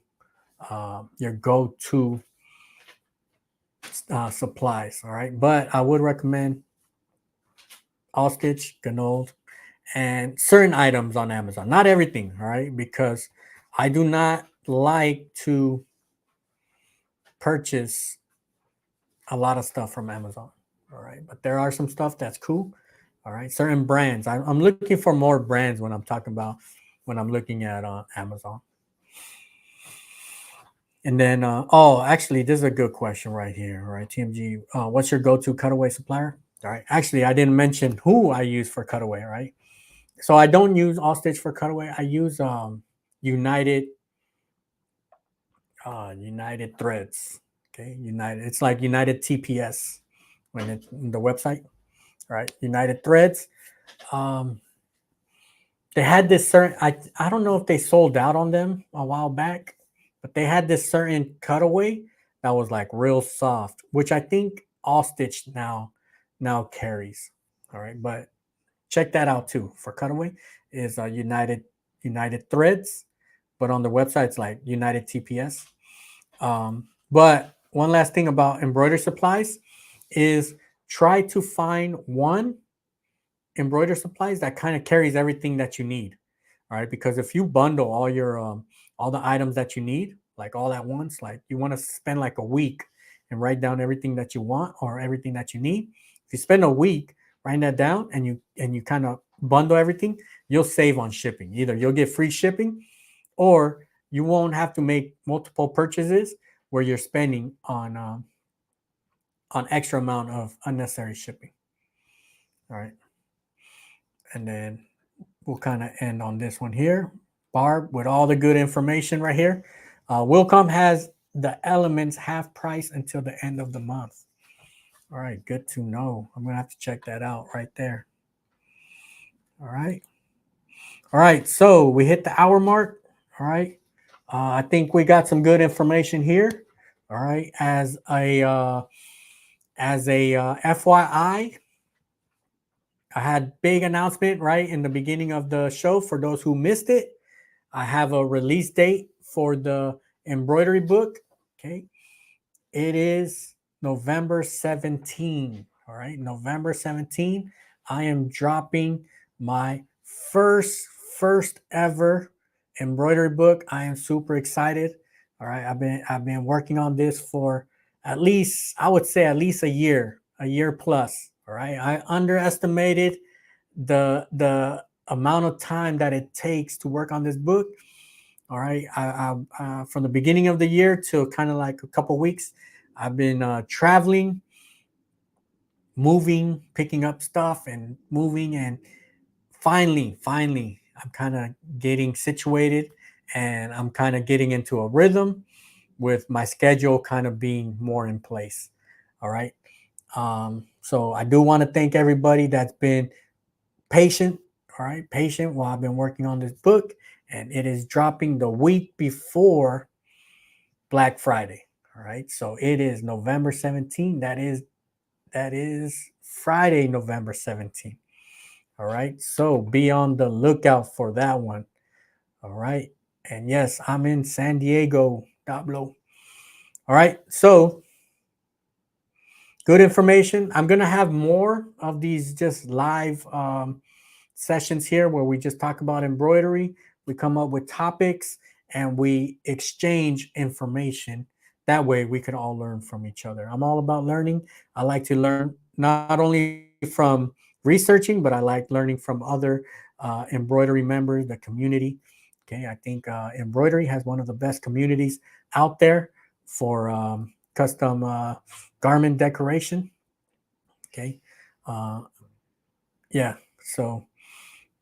supplies. All right, but I would recommend AllStitch, Gnold, and certain items on Amazon. Not everything, all right, because I do not like to purchase a lot of stuff from Amazon. All right, but there are some stuff that's cool. All right, certain brands. I'm looking for more brands when I'm talking about when I'm looking at Amazon. And then, actually, this is a good question right here. All right, TMG, what's your go-to cutaway supplier? All right, actually, I didn't mention who I use for cutaway. Right, so I don't use AllStitch for cutaway. I use United Threads. Okay, United. It's like United TPS when it's the website. Right, United Threads. They had this certain. I don't know if they sold out on them a while back, but they had this certain cutaway that was like real soft, which I think AllStitch now carries. All right, but check that out too. For cutaway is United Threads, but on the website it's like United TPS. But one last thing about embroidery supplies is try to find one embroidery supplies that kind of carries everything that you need. All right, because if you bundle all the items that you need, like all at once, like you want to spend like a week and write down everything that you want or everything that you need. If you spend a week writing that down and you kind of bundle everything, you'll save on shipping. Either you'll get free shipping, or you won't have to make multiple purchases where you're spending on extra amount of unnecessary shipping. All right, and then we'll kind of end on this one here. Barb, with all the good information right here. Wilcom has the elements half price until the end of the month. All right, good to know. I'm going to have to check that out right there. All right. All right, so we hit the hour mark. All right. I think we got some good information here. All right. As a FYI, I had big announcement right in the beginning of the show for those who missed it. I have a release date for the embroidery book. Okay. It is November 17. All right. November 17. I am dropping my first ever embroidery book. I am super excited. All right. I've been working on this for at least, I would say at least a year plus. All right. I underestimated the amount of time that it takes to work on this book. All right. From the beginning of the year to kind of like a couple weeks, I've been traveling, moving, picking up stuff and moving. And finally, I'm kind of getting situated and I'm kind of getting into a rhythm with my schedule kind of being more in place. All right. So I do want to thank everybody that's been patient. All right. Patient while I've been working on this book, and it is dropping the week before Black Friday. All right. So it is November 17th. That is Friday, November 17th. All right. So be on the lookout for that one. All right. And yes, I'm in San Diego, Dablo. All right. So good information. I'm going to have more of these just live sessions here where we just talk about embroidery. We come up with topics and we exchange information. That way we can all learn from each other. I'm all about learning. I like to learn not only from researching, but I like learning from other embroidery members, the community. Okay, I think embroidery has one of the best communities out there for custom garment decoration. Okay, yeah, so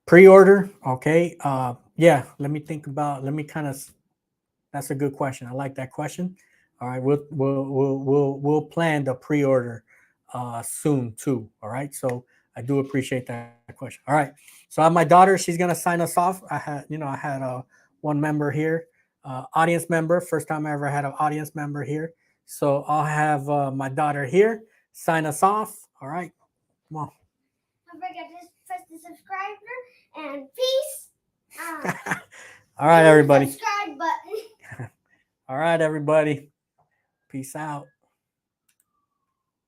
pre-order, okay. Yeah, let me kind of, that's a good question. I like that question. All right, we'll plan the pre-order soon too. All right, so I do appreciate that question. All right, so I have my daughter. She's gonna sign us off. I had one member here, audience member. First time I ever had an audience member here. So I'll have my daughter here sign us off. All right, come on. Don't forget to press the subscribe button and peace. All right, everybody. Subscribe button. All right, everybody. Peace out.